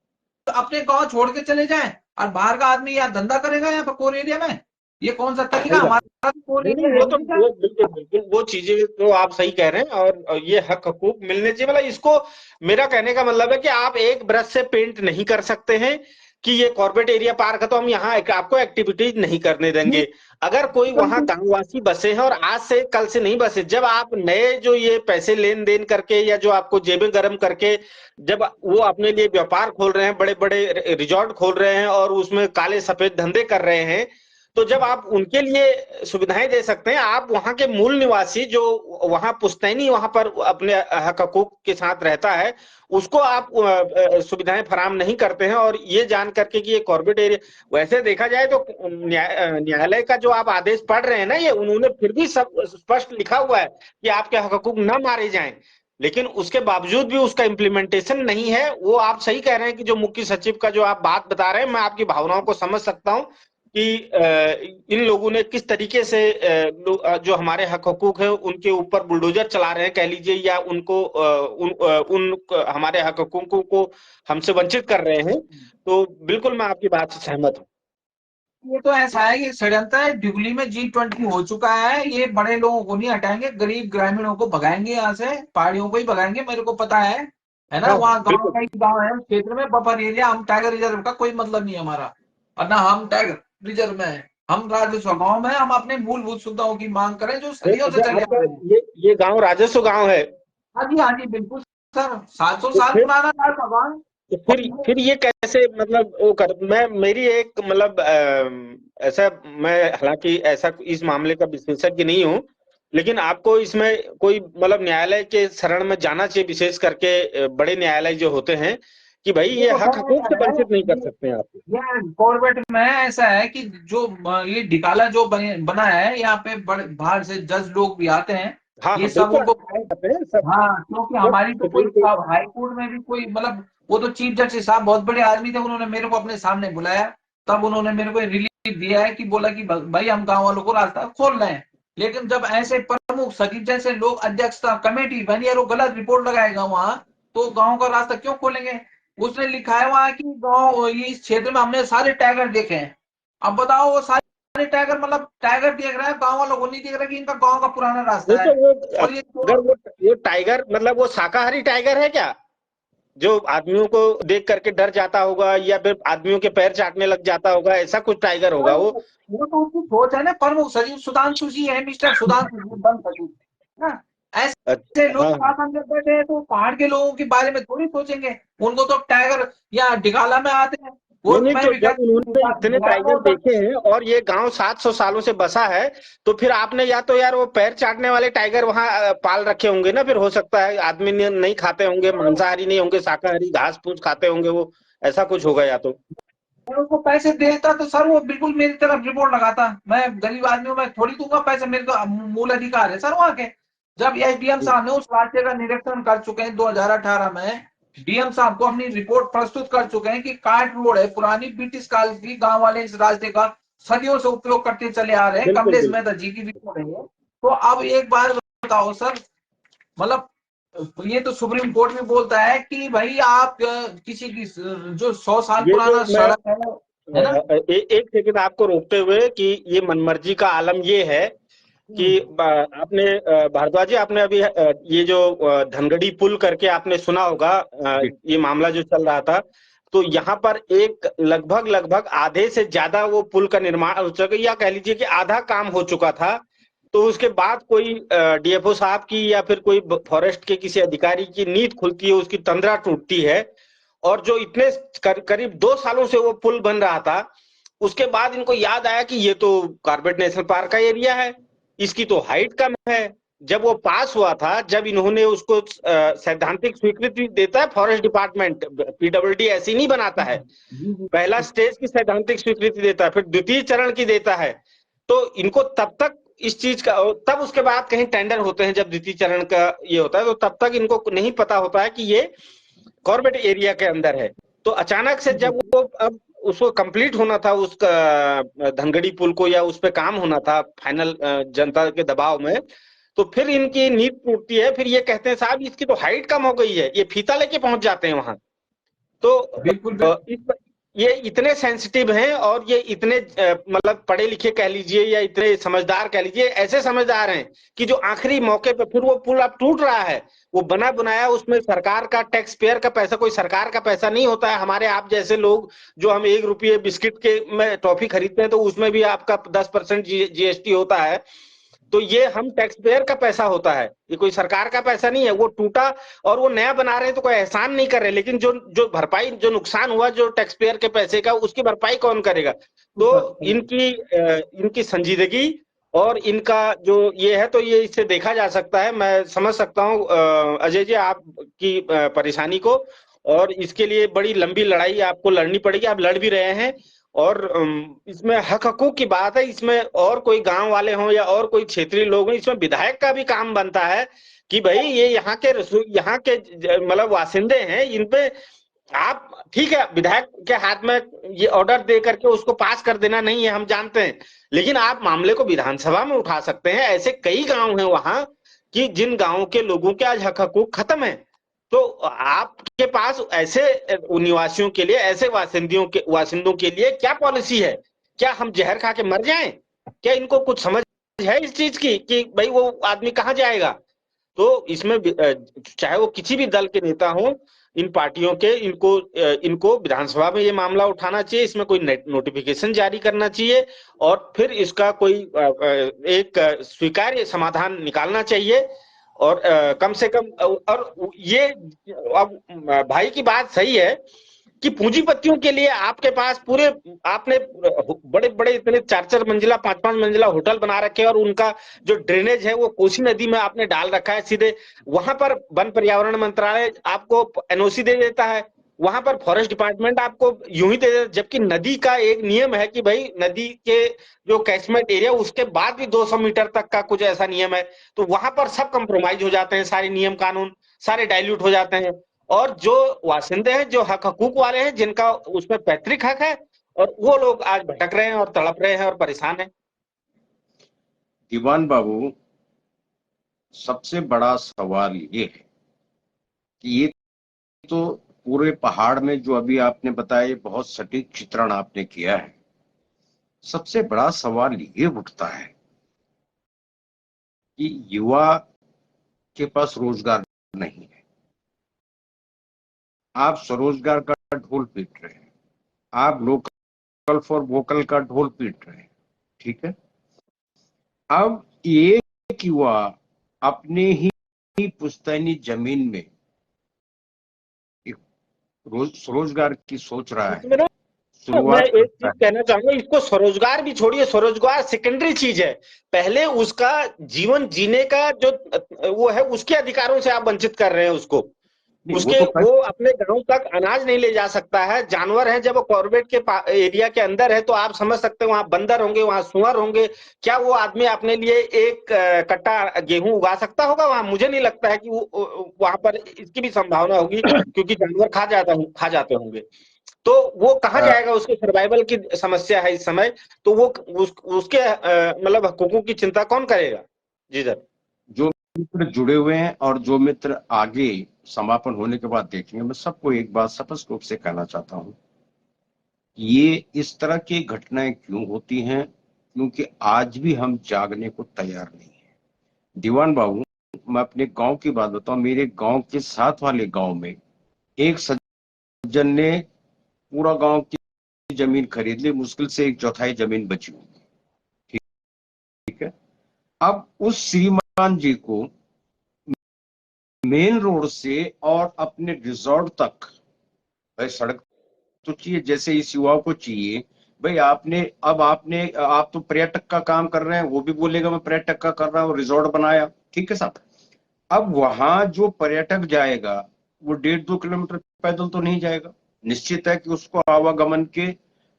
Speaker 2: अपने गांव छोड़ के चले जाएं और बाहर का आदमी यहाँ धंधा करेगा यहाँ पर कोर एरिया में, ये कौन सा तरीका?
Speaker 3: सही बात।
Speaker 2: हमारा कोर
Speaker 3: नहीं
Speaker 2: एरिया
Speaker 3: नहीं,
Speaker 2: है
Speaker 3: वो
Speaker 2: ही
Speaker 3: तो
Speaker 2: नहीं सर।
Speaker 3: वो बिल्कुल बिल्कुल वो चीजें तो आप सही कह रहे हैं। और ये हक हकूक मिलने चाहिए। मतलब इसको, मेरा कहने का मतलब है कि आप एक ब्रश से पेंट नहीं कर सकते हैं कि ये कॉर्बेट एरिया पार्क है तो हम यहाँ आपको एक्टिविटीज नहीं करने देंगे। अगर कोई वहां गांववासी बसे हैं, और आज से कल से नहीं बसे, जब आप नए जो ये पैसे लेन देन करके या जो आपको जेबें गर्म करके जब वो अपने लिए व्यापार खोल रहे हैं, बड़े बड़े रिजॉर्ट खोल रहे हैं और उसमें काले सफेद धंधे कर रहे हैं, तो जब आप उनके लिए सुविधाएं दे सकते हैं, आप वहां के मूल निवासी जो वहां पुश्तैनी वहां पर अपने हक हकूक के साथ रहता है, उसको आप सुविधाएं फराहम नहीं करते हैं। और ये जान करके कि ये कॉर्बेट एरिया, वैसे देखा जाए तो न्यायालय का जो आप आदेश पढ़ रहे हैं ना, ये उन्होंने फिर भी सब स्पष्ट लिखा हुआ है कि आपके हक हकूक न मारे जाएं। लेकिन उसके बावजूद भी उसका इम्प्लीमेंटेशन नहीं है। वो आप सही कह रहे हैं कि जो मुख्य सचिव का जो आप बात बता रहे हैं, मैं आपकी भावनाओं को समझ सकता हूं कि इन लोगों ने किस तरीके से जो हमारे हक हकूक है उनके ऊपर बुलडोजर चला रहे हैं कह लीजिए, या उनको हमारे हक हकूकों को हमसे वंचित कर रहे हैं। तो बिल्कुल मैं आपकी बात से सहमत हूँ।
Speaker 2: ये तो ऐसा है कि षड्यंत्र है, ड्यूगली में G20 हो चुका है, ये बड़े लोगों को नहीं हटाएंगे, गरीब ग्रामीणों को भगाएंगे यहाँ से, पहाड़ियों को ही भगाएंगे, मेरे को पता है ना।
Speaker 3: हाँ हाँ
Speaker 2: वहाँ गांव
Speaker 3: बिल्कुल।
Speaker 2: का ही गांव है, उस क्षेत्र में बफर एरिया, हम टाइगर रिजर्व का कोई मतलब नहीं है हमारा, और ना हम टाइगर रिजर्व में है, हम राजस्व गांव में, हम अपने मूलभूत सुविधाओं की मांग करें जो सदियों से
Speaker 3: अच्छा,
Speaker 2: चले आ
Speaker 3: आपका
Speaker 2: रहे हैं।
Speaker 3: ये गांव राजस्व गांव है?
Speaker 2: हाँ जी बिल्कुल सर, 700
Speaker 3: तो
Speaker 2: साल
Speaker 3: फिर
Speaker 2: पुराना राज भगवान।
Speaker 3: तो फिर ये कैसे, मतलब वो कर, मैं मेरी एक मतलब ऐसा, मैं हालांकि ऐसा इस मामले का विशेषज्ञ नहीं हूँ, लेकिन आपको इसमें कोई मतलब न्यायालय के शरण में जाना चाहिए, विशेष करके बड़े न्यायालय जो होते हैं, कि भाई ये
Speaker 2: देखो
Speaker 3: हक
Speaker 2: सर
Speaker 3: हकूक से
Speaker 2: ऐसा है,
Speaker 3: वंचित नहीं कर सकते हैं आप।
Speaker 2: ये कॉर्बेट में ऐसा है कि जो ये ढिकाला जो बना है, यहाँ पे बड़े बाहर से जज लोग भी आते हैं,
Speaker 3: हाँ
Speaker 2: ये
Speaker 3: हाँ
Speaker 2: सब
Speaker 3: बिल्कुल
Speaker 2: उनको।
Speaker 3: आते हैं सब।
Speaker 2: हाँ, क्योंकि
Speaker 3: सब
Speaker 2: हमारी तो कोई
Speaker 3: सुप्रीम कोर्ट।
Speaker 2: हाई कोर्ट में भी कोई मतलब, वो तो चीफ जस्टिस साहब बहुत बड़े आदमी थे, उन्होंने मेरे को अपने सामने बुलाया, तब उन्होंने मेरे को रिलीफ दिया है कि बोला कि भाई हम गांव वालों को रास्ता खोल रहे हैं। लेकिन जब ऐसे प्रमुख सचिव जैसे लोग अध्यक्षता कमेटी बनी और वो गलत रिपोर्ट लगाएगा वहां, तो गांव का रास्ता क्यों खोलेंगे। उसने लिखा है वहां कि गांव, ये इस क्षेत्र में हमने सारे टाइगर देखे हैं। अब बताओ, वो सारे टाइगर मतलब टाइगर देख रहा है, गांव वालों को नहीं देख रहा कि इनका गांव का पुराना
Speaker 3: नहीं
Speaker 2: रास्ता
Speaker 3: तो
Speaker 2: है।
Speaker 3: वो,
Speaker 2: और ये
Speaker 3: अगर वो टाइगर मतलब वो शाकाहारी टाइगर है क्या, जो आदमियों को देख करके डर जाता होगा या फिर आदमियों के पैर चाटने लग जाता होगा, ऐसा कुछ टाइगर होगा वो?
Speaker 2: वो तो उसकी सोच है ना, प्रमुख सचिव सुधांशु जी है, मिस्टर सुधांशु जी वन सचिव ना। ऐसे
Speaker 3: अच्छा,
Speaker 2: लोग
Speaker 3: हाँ हाँ।
Speaker 2: शासन में बैठे हैं तो पहाड़ के लोगों के बारे में थोड़ी सोचेंगे। उनको तो टाइगर या दिगाला में आते हैं, वो
Speaker 3: नहीं नहीं,
Speaker 2: मैं
Speaker 3: तो
Speaker 2: भी
Speaker 3: जब
Speaker 2: कहता
Speaker 3: उन्होंने इतने टाइगर
Speaker 2: हूँ
Speaker 3: देखे हैं और ये गांव 700 सालों से बसा है, तो फिर आपने या तो यार वो पैर चाटने वाले टाइगर वहां पाल रखे होंगे ना, फिर हो सकता है आदमी नहीं खाते होंगे, मांसाहारी नहीं होंगे, शाकाहारी घास फूस खाते होंगे वो, ऐसा कुछ होगा या तो।
Speaker 2: मैं उनको पैसे देता तो सर वो बिल्कुल मेरी तरफ रिपोर्ट लगाता। मैं गरीब आदमी हूं, मैं थोड़ी दूंगा पैसे, मेरे तो मूल अधिकार है सर वहां के। जब एसडीएम साहब ने उस राज्य का निरीक्षण कर चुके हैं 2018 में, डीएम साहब को अपनी रिपोर्ट प्रस्तुत कर चुके हैं कि काट रोड है पुरानी ब्रिटिश काल की, गांव वाले इस रास्ते का सदियों से उपयोग करते चले आ रहे हैं,
Speaker 3: बिल्कुल
Speaker 2: कमलेश
Speaker 3: बिल्कुल।
Speaker 2: मेहता जी की रिपोर्ट है ये। तो अब एक बार बताओ सर, मतलब ये तो सुप्रीम कोर्ट भी बोलता है कि भाई आप किसी की जो 100 साल
Speaker 3: ये जो
Speaker 2: पुराना
Speaker 3: मैं
Speaker 2: सड़क है ना।
Speaker 3: एक सेकंड आपको रोकते हुए, कि ये मनमर्जी का आलम ये है कि आपने भारद्वाज जी, आपने अभी ये जो धनगढ़ी पुल करके आपने सुना होगा, ये मामला जो चल रहा था, तो यहाँ पर एक लगभग लगभग आधे से ज्यादा वो पुल का निर्माण हो चुका, या कह लीजिए कि आधा काम हो चुका था। तो उसके बाद कोई डीएफओ साहब की या फिर कोई फॉरेस्ट के किसी अधिकारी की नींद खुलती है, उसकी तंद्रा टूटती है, और जो इतने करीब 2 सालों से वो पुल बन रहा था, उसके बाद इनको याद आया कि ये तो कॉर्बेट नेशनल पार्क का एरिया है, इसकी तो हाइट कम है। जब वो पास हुआ था, जब इन्होंने उसको सैद्धांतिक स्वीकृति देता है फॉरेस्ट डिपार्टमेंट, पीडब्ल्यूडी ऐसी नहीं बनाता है, पहला स्टेज की सैद्धांतिक स्वीकृति देता है, फिर द्वितीय चरण की देता है। तो इनको तब तक इस चीज का, तब उसके बाद कहीं टेंडर होते हैं जब द्वितीय चरण का ये होता है, तो तब तक इनको नहीं पता होता है कि ये कॉर्बेट एरिया के अंदर है। तो अचानक से जब वो अब उसको कंप्लीट होना था, उसका धनगढ़ी पुल को, या उस पे काम होना था फाइनल जनता के दबाव में, तो फिर इनकी नींद टूटती है, फिर ये कहते हैं साहब इसकी तो हाइट कम हो गई है, ये फीता लेके पहुंच जाते हैं वहां। तो
Speaker 2: बिल्कुल बिल्कुल।
Speaker 3: ये इतने सेंसिटिव हैं, और ये इतने मतलब पढ़े लिखे कह लीजिए या इतने समझदार कह लीजिए, ऐसे समझदार हैं कि जो आखिरी मौके पे फिर वो पुल अब टूट रहा है, वो बना बनाया, उसमें सरकार का टैक्स पेयर का पैसा, कोई सरकार का पैसा नहीं होता है। हमारे आप जैसे लोग जो हम 1 रुपये बिस्किट के में टॉफी खरीदते हैं, तो उसमें भी आपका 10% जीएसटी होता है। तो ये हम टैक्स पेयर का पैसा होता है, ये कोई सरकार का पैसा नहीं है। वो टूटा और वो नया बना रहे हैं, तो कोई एहसान नहीं कर रहे, लेकिन जो जो भरपाई, जो नुकसान हुआ जो टैक्स पेयर के पैसे का, उसकी भरपाई कौन करेगा? तो इनकी संजीदगी और इनका जो ये है, तो ये इससे देखा जा सकता है। मैं समझ सकता हूँ अजय जी आपकी परेशानी को, और इसके लिए बड़ी लंबी लड़ाई आपको लड़नी पड़ेगी, आप लड़ भी रहे हैं। और इसमें हक हकूक की बात है, इसमें और कोई गांव वाले हों या और कोई क्षेत्रीय लोग हों, इसमें विधायक का भी काम बनता है कि भाई ये यहाँ के मतलब वासिंदे हैं, इन पे आप, ठीक है, विधायक के हाथ में ये ऑर्डर दे करके उसको पास कर देना नहीं है, हम जानते हैं, लेकिन आप मामले को विधानसभा में उठा सकते हैं। ऐसे कई गांव हैं वहां कि जिन गांवों के लोगों के आज हक हकूक खत्म है। तो आपके पास ऐसे निवासियों के लिए, ऐसे वासिंदों के लिए क्या पॉलिसी है क्या हम जहर खा के मर जाएं? क्या इनको कुछ समझ है इस चीज की कि भाई वो आदमी कहाँ जाएगा? तो इसमें चाहे वो किसी भी दल के नेता हो, इन पार्टियों के, इनको विधानसभा में ये मामला उठाना चाहिए, इसमें कोई नोटिफिकेशन जारी करना चाहिए और फिर इसका कोई एक स्वीकार्य समाधान निकालना चाहिए। और कम से कम और ये अब भाई की बात सही है कि पूंजीपतियों के लिए आपके पास पूरे, आपने बड़े बड़े इतने 4-4 मंजिला 5-5 मंजिला होटल बना रखे हैं और उनका जो ड्रेनेज है वो कोसी नदी में आपने डाल रखा है सीधे। वहां पर वन पर्यावरण मंत्रालय आपको एनओसी दे देता है, वहां पर फॉरेस्ट डिपार्टमेंट आपको यूं ही दे देता है, जबकि नदी का एक नियम है कि भाई नदी के जो कैचमेंट एरिया उसके बाद भी 200 मीटर तक का कुछ ऐसा नियम है। तो वहां पर सब कंप्रोमाइज हो जाते हैं, सारे नियम कानून सारे डाइल्यूट हो जाते हैं। और जो वासिंदे हैं, जो हक हकूक वाले हैं, जिनका उसमें पैतृक हक है, और वो लोग आज भटक रहे हैं और तड़प रहे हैं और परेशान हैं।
Speaker 1: दीवान बाबू, सबसे बड़ा सवाल ये है कि ये तो पूरे पहाड़ में जो अभी आपने बताया बहुत सटीक चित्रण आपने किया है। सबसे बड़ा सवाल ये उठता है कि युवा के पास रोजगार नहीं है। आप स्वरोजगार का ढोल पीट रहे हैं, आप लोकल फॉर वोकल का ढोल पीट रहे हैं, ठीक है। अब एक युवा अपने ही पुश्तैनी जमीन में स्वरोजगार की सोच रहा है,
Speaker 3: मैं
Speaker 1: शुरुआत
Speaker 3: एक
Speaker 1: करता
Speaker 3: चीज
Speaker 1: है।
Speaker 3: कहना चाहूंगा, इसको स्वरोजगार भी छोड़िए, स्वरोजगार सेकेंडरी चीज है। पहले उसका जीवन जीने का जो वो है, उसके अधिकारों से आप वंचित कर रहे हैं उसको।
Speaker 1: नहीं, वो
Speaker 3: उसके
Speaker 1: तो
Speaker 3: वो अपने गांव तक अनाज नहीं ले जा सकता है। जानवर है, जब वो कॉर्बेट के एरिया के अंदर है तो आप समझ सकते हैं वहां बंदर होंगे, वहां सुअर होंगे। क्या वो आदमी अपने लिए एक कट्टा गेहूं उगा सकता होगा वहां? मुझे नहीं लगता है कि वो वहां पर इसकी भी संभावना होगी, क्योंकि जानवर खा जाते होंगे। तो वो कहाँ
Speaker 1: अ,
Speaker 3: जाएगा? उसके सर्वाइवल की समस्या है इस समय। तो वो उसके मतलब हकूकों की चिंता कौन करेगा? जी सर।
Speaker 1: जो मित्र जुड़े हुए हैं और जो मित्र आगे समापन होने के बाद देखेंगे, मैं सबको एक बात स्पष्ट रूप से कहना चाहता हूं, ये इस तरह की घटनाएं क्यों होती हैं? क्योंकि आज भी हम जागने को तैयार नहीं है। दीवान बाबू, मैं अपने गांव की बात बताऊं। मेरे गांव के साथ वाले गांव में एक सज्जन ने पूरा गांव की जमीन खरीद ली, मुश्किल से 1/4 जमीन बची हुई, ठीक है। अब उस श्रीमान जी को मेन रोड से और अपने रिजॉर्ट तक भाई सड़क तो चाहिए, जैसे इस युवा को चाहिए। भाई आप तो पर्यटक का काम कर रहे हैं, वो भी बोलेगा मैं पर्यटक का कर रहा हूँ, रिजॉर्ट बनाया, ठीक है साहब। अब वहां जो पर्यटक जाएगा वो 1.5-2 किलोमीटर पैदल तो नहीं जाएगा। निश्चित है कि उसको आवागमन के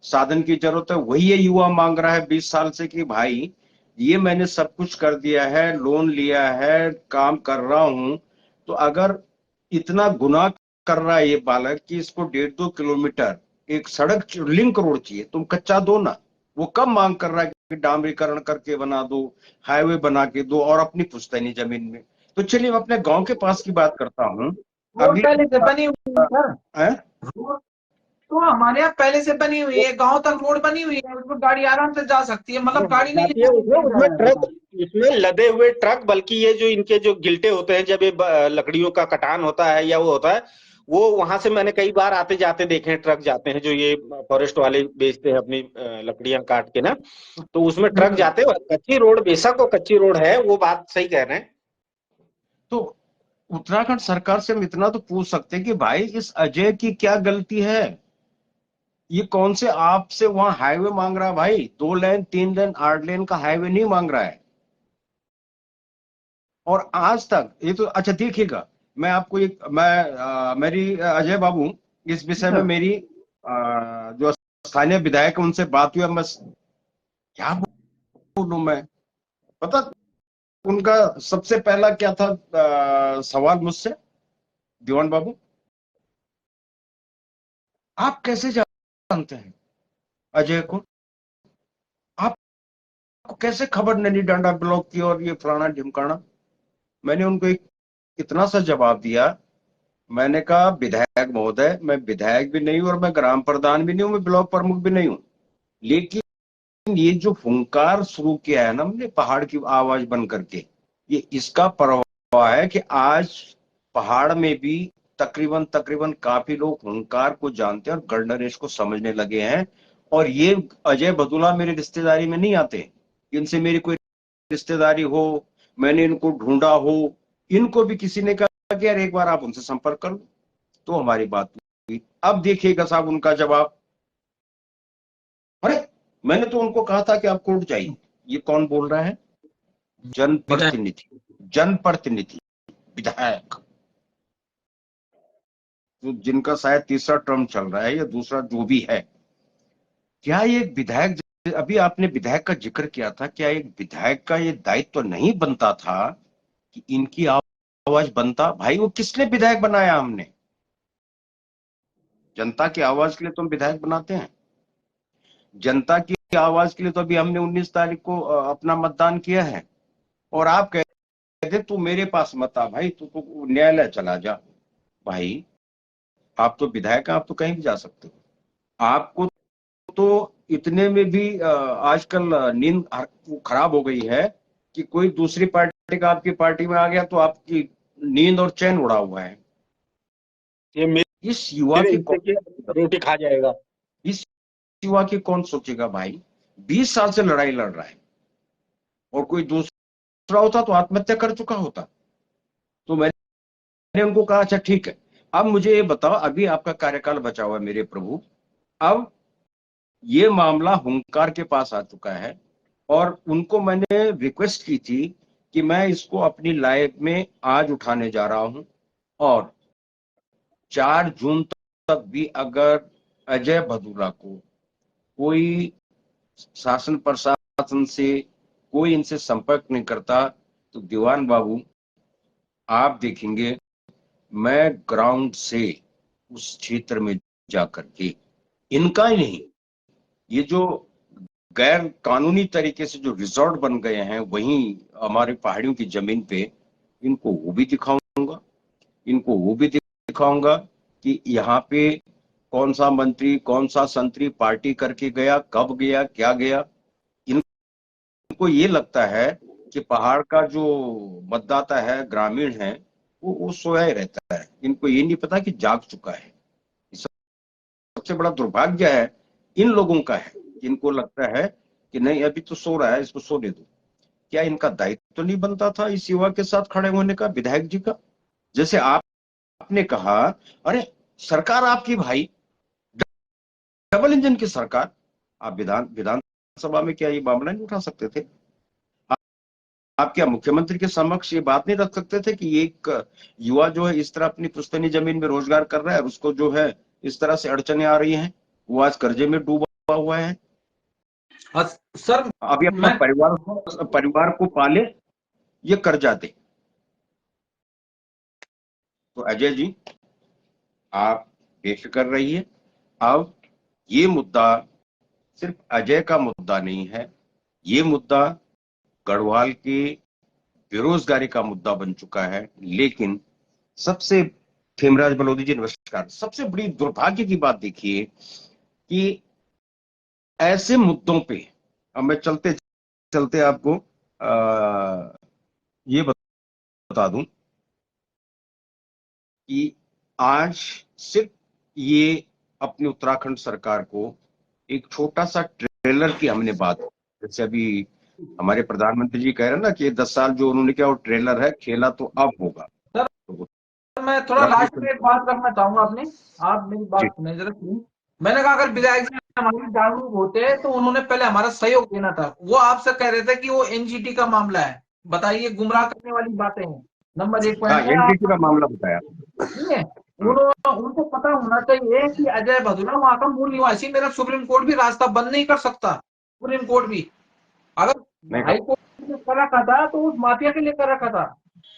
Speaker 1: साधन की जरूरत है। वही ये युवा मांग रहा है 20 साल से कि भाई ये मैंने सब कुछ कर दिया है, लोन लिया है, काम कर रहा हूं, तो अगर इतना गुनाह कर रहा है ये बालक कि इसको 1.5-2 किलोमीटर एक सड़क लिंक रोड चाहिए, तुम कच्चा दो ना। वो कब मांग कर रहा है कि डामरीकरण करके बना दो, हाईवे बना के दो, और अपनी पुश्तैनी जमीन में। तो चलिए मैं अपने गांव के पास की बात करता हूँ।
Speaker 2: रोड
Speaker 1: अभी
Speaker 2: पहले से बनी हुई है सर।
Speaker 1: है?
Speaker 2: रोड तो हमारे यहाँ पहले से बनी हुई है, गांव तक रोड बनी हुई है, उसमें गाड़ी आराम से जा सकती है, मतलब गाड़ी नहीं
Speaker 3: जाती है उसमें उसमें ट्रक,
Speaker 2: लेना।
Speaker 3: उसमें लदे हुए ट्रक, बल्कि ये जो इनके जो गिल्टे होते हैं, जब ये लकड़ियों का कटान होता है या वो होता है, वो वहां से मैंने कई बार आते जाते देखे हैं, ट्रक जाते हैं जो ये फॉरेस्ट वाले बेचते हैं अपनी लकड़ियां काट के ना। तो उसमें ट्रक जाते हैं। कच्ची रोड, बेशक वो कच्ची रोड है, वो बात सही कह रहे हैं।
Speaker 1: तो उत्तराखंड सरकार से हम इतना तो पूछ सकते हैं कि भाई इस अजय की क्या गलती है? ये कौन से आपसे वहां हाईवे मांग रहा है? भाई 2 लेन 3 लेन 8 लेन का हाईवे नहीं मांग रहा है। और आज तक ये तो अच्छा देखिएगा, मैं आपको एक मेरी अजय बाबू, इस विषय में मेरी जो स्थानीय विधायक है उनसे बात हुई। अब मैं क्या बोलूं मैं, पता उनका सबसे पहला क्या था सवाल मुझसे, दीवान बाबू, आप कैसे जानते हैं अजय को? आपको कैसे खबर नैनी डांडा ब्लॉक की और ये फलाना ढिमकाना? मैंने उनको एक इतना सा जवाब दिया, मैंने कहा विधायक महोदय, मैं विधायक भी नहीं हूं और मैं ग्राम प्रधान भी नहीं हूं, मैं ब्लॉक प्रमुख भी नहीं हूं, लेकिन ये जो हुंकार शुरू किया है ना हमने पहाड़ की आवाज बन करके, ये इसका प्रभाव है कि आज पहाड़ में भी तकरीबन तकरीबन काफी लोग हुंकार को जानते हैं और गणनरेश को समझने लगे हैं। और ये अजय भदुला मेरी रिश्तेदारी में नहीं आते, इनसे मेरी कोई रिश्तेदारी हो, मैंने इनको ढूंढा हो, इनको भी किसी ने कहा कि यार एक बार आप उनसे संपर्क कर लो, तो हमारी बात हुई। अब देखिएगा साहब उनका जवाब, अरे मैंने तो उनको कहा था कि आप कोर्ट जाइए। ये कौन बोल रहा है? जनप्रतिनिधि, जनप्रतिनिधि, विधायक, तो जिनका शायद तीसरा टर्म चल रहा है या दूसरा जो भी है। क्या ये विधायक, अभी आपने विधायक का जिक्र किया था, क्या एक विधायक का ये दायित्व तो नहीं बनता था कि इनकी आवाज बनता? भाई वो किसने विधायक बनाया? हमने जनता की आवाज के लिए तो हम विधायक बनाते हैं। जनता की आवाज के लिए तो अभी हमने 19 तारीख को अपना मतदान किया है। और आप कहते तू मेरे पास मत आ भाई, तू न्यायालय चला जा। भाई आप तो विधायक हैं, आप तो कहीं भी जा सकते हो। आपको तो इतने में भी आजकल नींद खराब हो गई है कि कोई दूसरी पार्टी का आपकी पार्टी में आ गया तो आपकी नींद और चैन उड़ा हुआ है।
Speaker 3: ये
Speaker 1: इस युवा की
Speaker 3: रोटी खा जाएगा।
Speaker 1: इस युवा की कौन सोचेगा भाई? 20 साल से लड़ाई लड़ रहा है और कोई दूसरा होता तो आत्महत्या कर चुका होता। तो मैंने उनको कहा अच्छा ठीक है, अब मुझे ये बताओ, अभी आपका कार्यकाल बचा हुआ है मेरे प्रभु, अब ये मामला हुंकार के पास आ चुका है और उनको मैंने रिक्वेस्ट की थी कि मैं इसको अपनी लाइफ में आज उठाने जा रहा हूं और 4 जून तक भी अगर अजय भदुला को कोई शासन प्रशासन से कोई इनसे संपर्क नहीं करता तो दीवान बाबू आप देखेंगे मैं ग्राउंड से उस क्षेत्र में जाकर के, इनका ही नहीं, ये जो गैर कानूनी तरीके से जो रिजॉर्ट बन गए हैं वहीं हमारे पहाड़ियों की जमीन पे, इनको वो भी दिखाऊंगा, इनको वो भी दिखाऊंगा कि यहाँ पे कौन सा मंत्री कौन सा संतरी पार्टी करके गया, कब गया, क्या गया। इनको ये लगता है कि पहाड़ का जो मतदाता है, ग्रामीण है, वो सोया ही रहता है। इनको ये नहीं पता कि जाग चुका है। सबसे बड़ा दुर्भाग्य है इन लोगों का है, इनको लगता है कि नहीं अभी तो सो रहा है, इसको सोने दो। क्या इनका दायित्व तो नहीं बनता था इस युवा के साथ खड़े होने का, विधायक जी का? जैसे आपने कहा, अरे सरकार आपकी भाई, डबल इंजन की सरकार, आप विधानसभा में क्या ये मामला नहीं उठा सकते थे? आप क्या मुख्यमंत्री के समक्ष ये बात नहीं रख सकते थे कि एक युवा जो है इस तरह अपनी पुश्तैनी जमीन में रोजगार कर रहा है, उसको जो है इस तरह से अड़चने आ रही हैं, वो आज कर्जे में डूबा हुआ है।
Speaker 2: सर
Speaker 1: अभी अपना परिवार को पाले, ये कर्जा दे। तो अजय जी आप बेफिक्र रहिए। अब ये मुद्दा सिर्फ अजय का मुद्दा नहीं है, ये मुद्दा गढ़वाल की बेरोजगारी का मुद्दा बन चुका है। लेकिन सबसे, खेमराज बलोदी जी नमस्कार, सबसे बड़ी दुर्भाग्य की बात देखिए कि ऐसे मुद्दों पे, अब मैं चलते चलते आपको ये बता दूं कि आज सिर्फ ये अपनी उत्तराखंड सरकार को एक छोटा सा ट्रेलर की हमने बात, जैसे अभी हमारे प्रधानमंत्री जी कह रहे हैं ना कि 10 साल जो उन्होंने किया वो ट्रेलर है, खेला तो अब होगा।
Speaker 2: सर मैं थोड़ा लास्ट में एक बात करना चाहूंगा अपनी, आप मेरी बात सुने जरा। मैंने कहा अगर विधायक जी हमारे जागरूक होते तो उन्होंने पहले हमारा सहयोग देना था। वो आपसे कह रहे थे कि वो एनजीटी का मामला है, बताइए, गुमराह करने वाली बातें हैं। नंबर 1 पॉइंट
Speaker 1: एनजीटी का मामला बताया,
Speaker 2: ठीक है, उनको पता होना चाहिए कि अजय भदुला वहां का मूल निवासी, मेरा सुप्रीम कोर्ट भी रास्ता बंद नहीं कर सकता। सुप्रीम कोर्ट भी अगर हाई कोर्ट ने कर रखा था तो उस माफिया के लिए कर रखा था,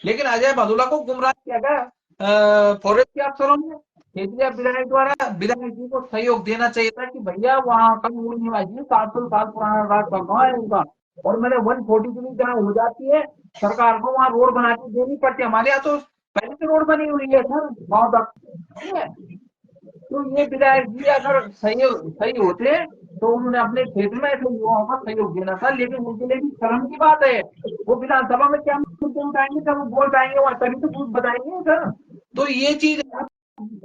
Speaker 2: लेकिन अजय भदुला को गुमराह किया गया फॉरेस्ट के अफसरों ने, इसलिए विधायक द्वारा विधायक जी को सहयोग देना चाहिए था कि भैया वहां का मूल निवासी 700 साल पुराना रास्ता कहाँ है उनका, और मैंने 143 जहाँ हो जाती है सरकार को वहां रोड बना के देनी पड़ती है। हमारे यहाँ तो पहले से रोड बनी हुई है सर गाँव तक, ठीक है। तो ये विधायक जी अगर सही होते तो उन्होंने अपने क्षेत्र में ऐसे युवाओं का सहयोग देना था, लेकिन उनके लिए भी शर्म की बात है, वो विधानसभा में क्या मुद्दे उठाएंगे, जब वो बोल पाएंगे वहां तभी तो कुछ बताएंगे सर। तो ये चीज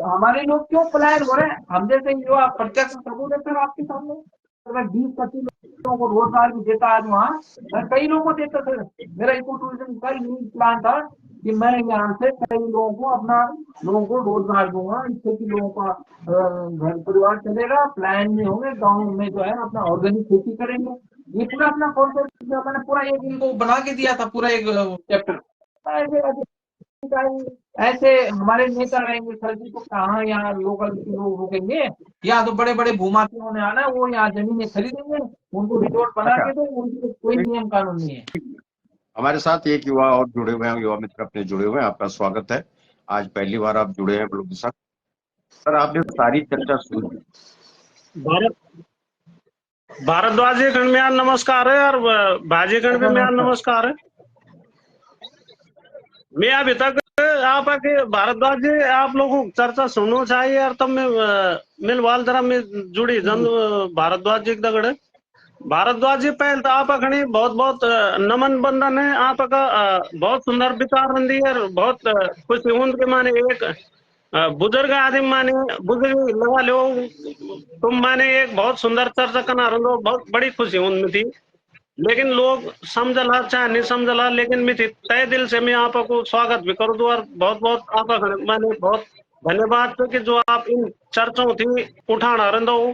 Speaker 2: हमारे लोग क्यों पलायन हो रहे हैं, हम जैसे युवा प्रत्यक्ष सबूत है सर आपके सामने। अगर 20-25 लोगों को रोजगार भी देता आज वहाँ, मैं कई लोगों को देता सर। मेरा इको टूरिज्म का यही प्लान था कि मैं यहाँ से कई लोगों को रोजगार दूंगा, इससे कि लोगों का घर परिवार चलेगा, प्लान में होंगे, गाँव में जो है अपना ऑर्गेनिक खेती करेंगे। ये पूरा अपना कॉन्सेप्ट मैंने पूरा एक इनको बना के दिया था, पूरा एक चैप्टर। ऐसे हमारे नेता रहेंगे सर जी, तो कहाँ यहाँ लोकल लोग रुकेंगे, या तो बड़े बड़े भूमाफियों ने आना, वो यहाँ जमीनें खरीदेंगे, उनको रिजोर्ट बना के दो, उनकी कोई नियम कानून नहीं है।
Speaker 1: हमारे साथ एक युवा और जुड़े हुए हैं, युवा मित्र अपने जुड़े हुए हैं, आपका स्वागत है। आज पहली बार आप जुड़े हैं हम लोग के साथ। सर आपने सारी चर्चा सुनी।
Speaker 4: भारद्वाज जी खंड में नमस्कार है, और भाजी खंड में नमस्कार है। मैं अभी तक आप भारद्वाज जी आप लोगों को चर्चा सुनना चाहिए, और तब मैं वाल जरा में जुड़ी जन भारद्वाज जी दगड़े। भारद्वाज जी पहले तो आप खड़ी बहुत बहुत नमन बंधन है, आपका बहुत सुंदर विचार रही है, बहुत खुशी उनके माने एक बुजुर्ग आदमी माने बुजुर्ग लगा लो तुम माने एक बहुत सुंदर चर्चा करना रहो, बहुत बड़ी खुशी उनमें थी। लेकिन लोग समझला चाहे नहीं समझला, लेकिन मैं तय दिल से मैं आपको स्वागत भी कर दूं, और बहुत बहुत आपका मैंने बहुत धन्यवाद कि जो आप इन चर्चाओं थी उठाना रहो।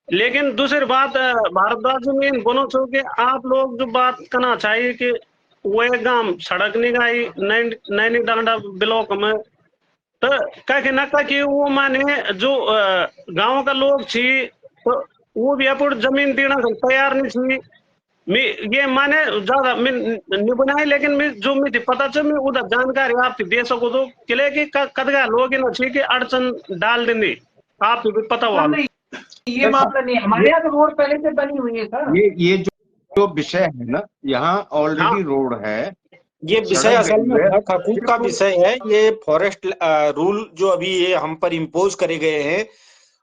Speaker 4: लेकिन दूसरी बात भारद्वाज जी में बोलो छो कि आप लोग जो बात करना चाहिए कि वो एक गांव सड़क नहीं गई नैनी डांडा ब्लॉक में, तो कहीं ना कहीं वो माने जो गांव का लोग थी, तो वो भी अपन जमीन देना तैयार नहीं थी। मैं ये माने ज्यादा मैं नहीं बनाई, लेकिन मैं जो मैं थी पता चल मैं उधर जानकारी आप दे सको तो किले की कदगा लोग ना थी कि अड़चन डाल देंगे, आप भी पता हुआ।
Speaker 2: ये मामला नहीं, हमारे यहाँ तो रोड पहले से बनी हुई है सर।
Speaker 1: ये जो विषय है ना, यहाँ ऑलरेडी रोड है।
Speaker 3: ये विषय असल में हक हकूक का विषय है। ये फॉरेस्ट रूल जो अभी ये हम पर इम्पोज करे गए हैं,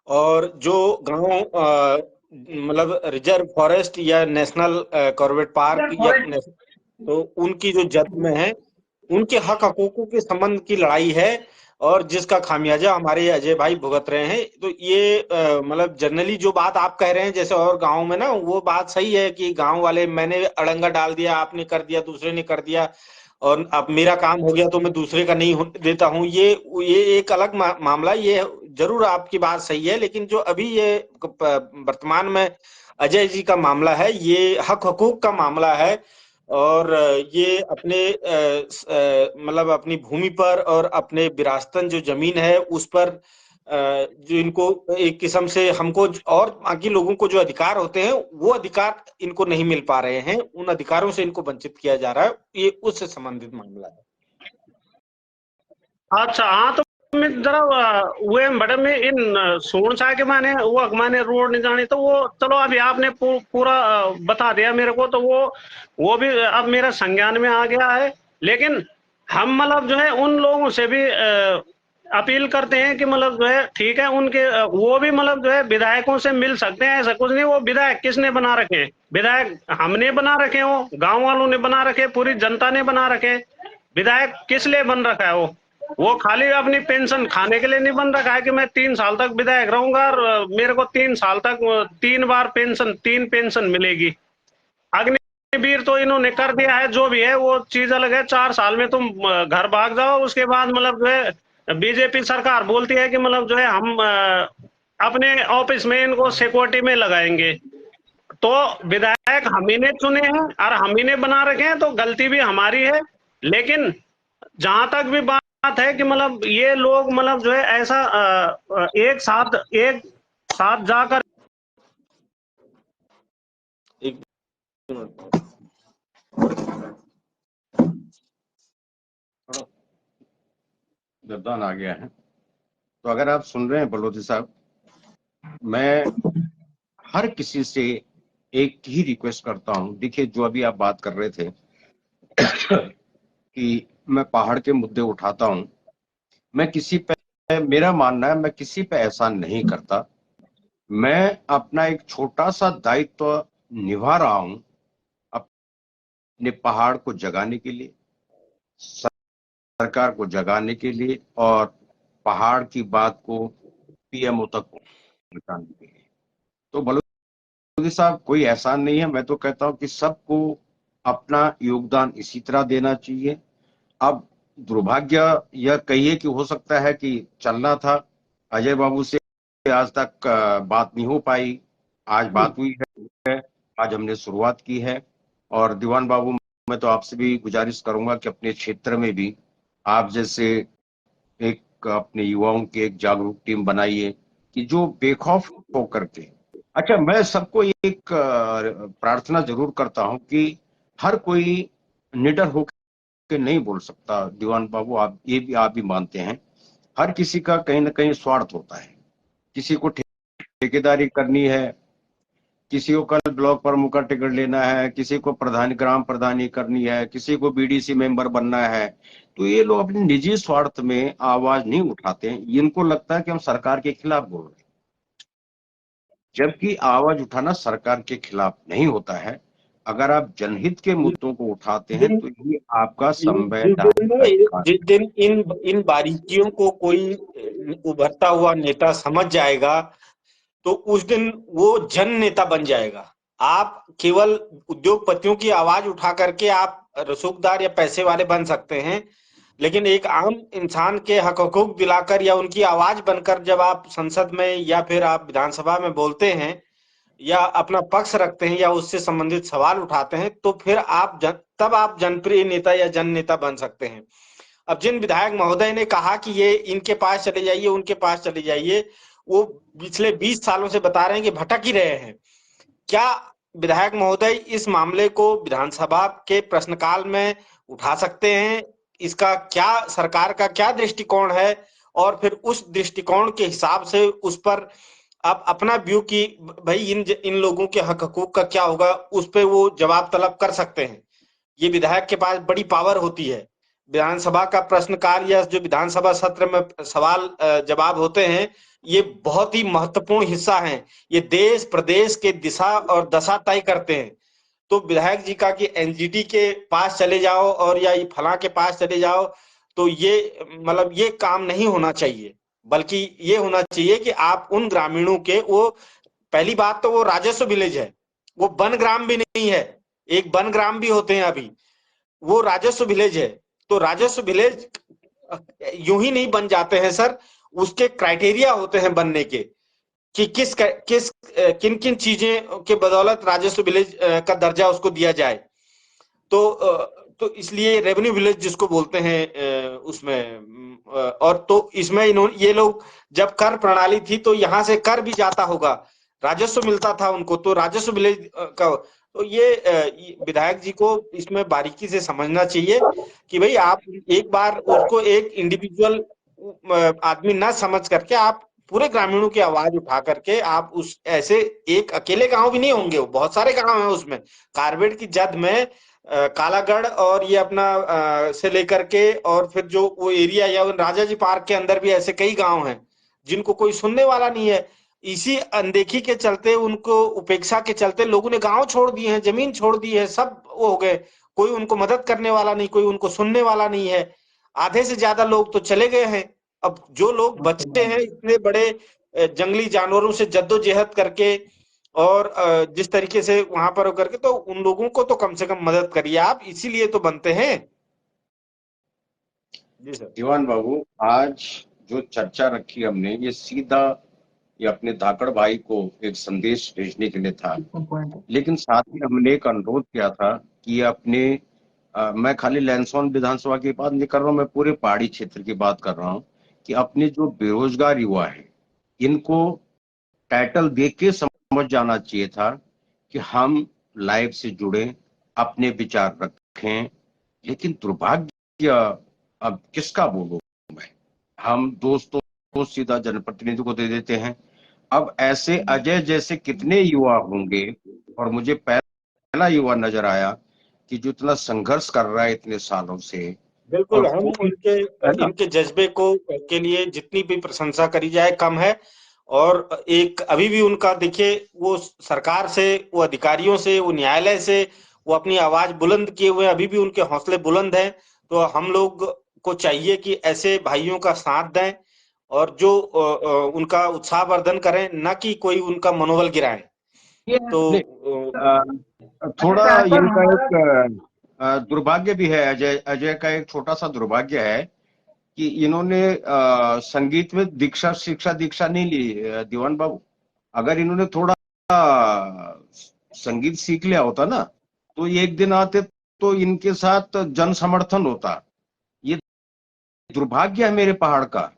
Speaker 3: और जो गांव मतलब रिजर्व फॉरेस्ट या नेशनल कॉर्बेट पार्क या तो उनकी जो जद में है, उनके हक हकूकों के संबंध की लड़ाई है, और जिसका खामियाजा हमारे अजय भाई भुगत रहे हैं। तो ये मतलब जनरली जो बात आप कह रहे हैं जैसे और गांव में ना, वो बात सही है कि गांव वाले मैंने अड़ंगा डाल दिया, आपने कर दिया, दूसरे ने कर दिया, और अब मेरा काम हो गया तो मैं दूसरे का नहीं देता हूं। ये एक अलग मामला। ये जरूर आपकी बात सही है, लेकिन जो अभी ये वर्तमान में अजय जी का मामला है, ये हक हकूक का मामला है, और ये अपने मतलब अपनी भूमि पर और अपने विरासतन जो जमीन है उस पर जो इनको एक किस्म से हमको और बाकी लोगों को जो अधिकार होते हैं वो अधिकार इनको नहीं मिल पा रहे हैं, उन अधिकारों से इनको वंचित किया जा रहा है। ये उससे संबंधित मामला है।
Speaker 4: अच्छा हाँ, तो मैं जरा वे बड़े में इन सोनसा के माने वो माने रोड नहीं जाने, तो वो चलो अभी आपने पूरा बता दिया मेरे को, तो वो भी अब मेरा संज्ञान में आ गया है। लेकिन हम मतलब जो है उन लोगों से भी अपील करते हैं कि मतलब जो है ठीक है, उनके वो भी मतलब जो है विधायकों से मिल सकते हैं, ऐसा कुछ नहीं। वो विधायक किसने बना रखे? विधायक हमने बना रखे हो, गांव वालों ने बना रखे, पूरी जनता ने बना रखे। विधायक किस लिए बन रखा है? वो खाली अपनी पेंशन खाने के लिए नहीं बन रखा है कि मैं 3 साल तक विधायक रहूंगा और मेरे को 3 साल तक 3 बार पेंशन 3 पेंशन मिलेगी। अग्निवीर तो इन्होंने कर दिया है, जो भी है वो चीज अलग है। 4 साल में तुम घर भाग जाओ, उसके बाद मतलब जो है बीजेपी सरकार बोलती है कि मतलब जो है हम अपने ऑफिस में इनको सिक्योरिटी में लगाएंगे। तो विधायक हम ही ने चुने हैं और हम ही ने बना रखे हैं, तो गलती भी हमारी है। लेकिन जहां तक भी बात है कि मतलब ये लोग मतलब जो है ऐसा एक साथ जाकर
Speaker 1: जबदान आ गया है। तो अगर आप सुन रहे हैं बलोची साहब, मैं हर किसी से एक ही रिक्वेस्ट करता हूं। देखिए जो अभी आप बात कर रहे थे कि मैं पहाड़ के मुद्दे उठाता हूं, मैं किसी पे, मेरा मानना है मैं किसी पे एहसान नहीं करता। मैं अपना एक छोटा सा दायित्व निभा रहा हूं अपने पहाड़ को जगाने के लिए, सरकार को जगाने के लिए और पहाड़ की बात को पीएमओ तक पहुंचाने के लिए। तो बलूदी साहब, कोई एहसान नहीं है। मैं तो कहता हूं कि सबको अपना योगदान इसी तरह देना चाहिए। अब दुर्भाग्य यह कहिए कि हो सकता है कि चलना था, अजय बाबू से आज तक बात नहीं हो पाई, आज बात हुई है, आज हमने शुरुआत की है। और दीवान बाबू, मैं तो आपसे भी गुजारिश करूंगा कि अपने क्षेत्र में भी आप जैसे एक अपने युवाओं की एक जागरूक टीम बनाइए कि जो बेखौफ होकर के, अच्छा मैं सबको एक प्रार्थना जरूर करता हूं कि हर कोई निडर होकर नहीं बोल सकता। दीवान बाबू, आप भी मानते हैं, हर किसी का कहीं ना कहीं स्वार्थ होता है। किसी को ठेकेदारी करनी है, किसी को कल ब्लॉक प्रमुख का टिकट लेना है, किसी को ग्राम प्रधानी करनी है, किसी को बीडीसी मेंबर बनना है। तो ये लोग अपने निजी स्वार्थ में आवाज नहीं उठाते हैं। इनको लगता है कि हम सरकार के खिलाफ बोल रहे हैं, जबकि आवाज उठाना सरकार के खिलाफ नहीं होता है। अगर आप जनहित के मुद्दों को उठाते हैं तो ये आपका संवैधानिक
Speaker 3: जिस दिन इन बारीकियों को कोई उभरता हुआ नेता समझ जाएगा तो उस दिन वो जन नेता बन जाएगा। आप केवल उद्योगपतियों की आवाज उठा करके आप रसूखदार या पैसे वाले बन सकते हैं, लेकिन एक आम इंसान के हक हकूक दिलाकर या उनकी आवाज बनकर जब आप संसद में या फिर आप विधानसभा में बोलते हैं या अपना पक्ष रखते हैं या उससे संबंधित सवाल उठाते हैं तो फिर तब आप जनप्रिय नेता या जन नेता बन सकते हैं। अब जिन विधायक महोदय ने कहा कि ये इनके पास चले जाइए, उनके पास चले जाइए, वो पिछले 20 सालों से बता रहे हैं कि भटक ही रहे हैं। क्या विधायक महोदय इस मामले को विधानसभा के प्रश्नकाल में उठा सकते हैं? इसका क्या सरकार का क्या दृष्टिकोण है और फिर उस दृष्टिकोण के हिसाब से उस पर आप अपना व्यू की भाई इन लोगों के हक हकूक का क्या होगा, उस पर वो जवाब तलब कर सकते हैं। ये विधायक के पास बड़ी पावर होती है। विधानसभा का प्रश्नकाल या जो विधानसभा सत्र में सवाल जवाब होते हैं, ये बहुत ही महत्वपूर्ण हिस्सा है। ये देश प्रदेश के दिशा और दशा तय करते हैं। तो विधायक जी का कि एनजीटी के पास चले जाओ और या फला के पास चले जाओ, तो ये मतलब ये काम नहीं होना चाहिए, बल्कि ये होना चाहिए कि आप उन ग्रामीणों के, वो पहली बात तो वो राजस्व विलेज है, वो वन ग्राम भी नहीं है। एक वन ग्राम भी होते हैं अभी, वो राजस्व विलेज है। तो राजस्व विलेज यूं ही नहीं बन जाते हैं सर, उसके क्राइटेरिया होते हैं बनने के कि किन किन चीजें के बदौलत राजस्व विलेज का दर्जा उसको दिया जाए। तो इसलिए रेवेन्यू विलेज जिसको बोलते हैं उसमें, और तो इसमें ये लोग जब कर प्रणाली थी तो यहाँ से कर भी जाता होगा, राजस्व मिलता था उनको, तो राजस्व विलेज का। तो ये विधायक जी को इसमें बारीकी से समझना चाहिए कि भाई आप एक बार उसको एक इंडिविजुअल आदमी ना समझ करके आप पूरे ग्रामीणों की आवाज उठा करके आप उस ऐसे एक अकेले गांव भी नहीं होंगे, वो बहुत सारे गांव हैं उसमें, कारबेट की जद में कालागढ़ और ये अपना से लेकर के और फिर जो वो एरिया या राजा जी पार्क के अंदर भी ऐसे कई गांव हैं जिनको कोई सुनने वाला नहीं है। इसी अनदेखी के चलते, उनको उपेक्षा के चलते लोगों ने गांव छोड़ दिए हैं, जमीन छोड़ दी है, सब वो हो गए। कोई उनको मदद करने वाला नहीं, कोई उनको सुनने वाला नहीं है। आधे से ज्यादा लोग तो चले गए हैं। अब जो लोग बचे हैं इतने बड़े जंगली जानवरों से जद्दोजहद करके और जिस तरीके से वहां पर होकर के, तो उन लोगों को तो कम से कम मदद करिए आप, इसीलिए तो बनते हैं। जी सर।
Speaker 1: दीवान बाबू, आज जो चर्चा रखी हमने, ये सीधा ये अपने धाकड़ भाई को एक संदेश भेजने के लिए था, लेकिन साथ ही हमने एक अनुरोध किया था कि अपने मैं खाली लैंसौन विधानसभा की बात नहीं कर रहा हूं, मैं पूरे पहाड़ी क्षेत्र की बात कर रहा हूं कि अपने जो बेरोजगार युवा है इनको टाइटल देख के समझ जाना चाहिए था कि हम लाइफ से जुड़े, अपने विचार रखें। लेकिन दुर्भाग्य, अब किसका बोलूं मैं, हम दोस्तों को सीधा जनप्रतिनिधि को दे देते हैं। अब ऐसे अजय जैसे कितने युवा होंगे, और मुझे पहला युवा नजर आया कि जो इतना संघर्ष कर रहा है इतने सालों से।
Speaker 3: बिल्कुल, हम इनके जज्बे को के लिए जितनी भी प्रशंसा करी जाए कम है। और एक अभी भी उनका देखिए, वो सरकार से, वो अधिकारियों से, वो न्यायालय से वो अपनी आवाज बुलंद किए हुए, अभी भी उनके हौसले बुलंद हैं। तो हम लोग को चाहिए कि ऐसे भाइयों का साथ दें और जो उनका उत्साहवर्धन करें, न कि कोई उनका मनोबल गिराएं।
Speaker 2: ये
Speaker 3: तो
Speaker 1: थोड़ा
Speaker 2: अच्छा, पर
Speaker 1: इनका
Speaker 2: हमारा
Speaker 1: एक दुर्भाग्य भी है। अजय अजय का एक छोटा सा दुर्भाग्य है कि इन्होंने संगीत में दीक्षा नहीं ली। दीवान बाबू, अगर इन्होंने थोड़ा संगीत सीख लिया होता ना, तो ये एक दिन आते तो इनके साथ जन समर्थन होता। ये दुर्भाग्य है मेरे पहाड़ का।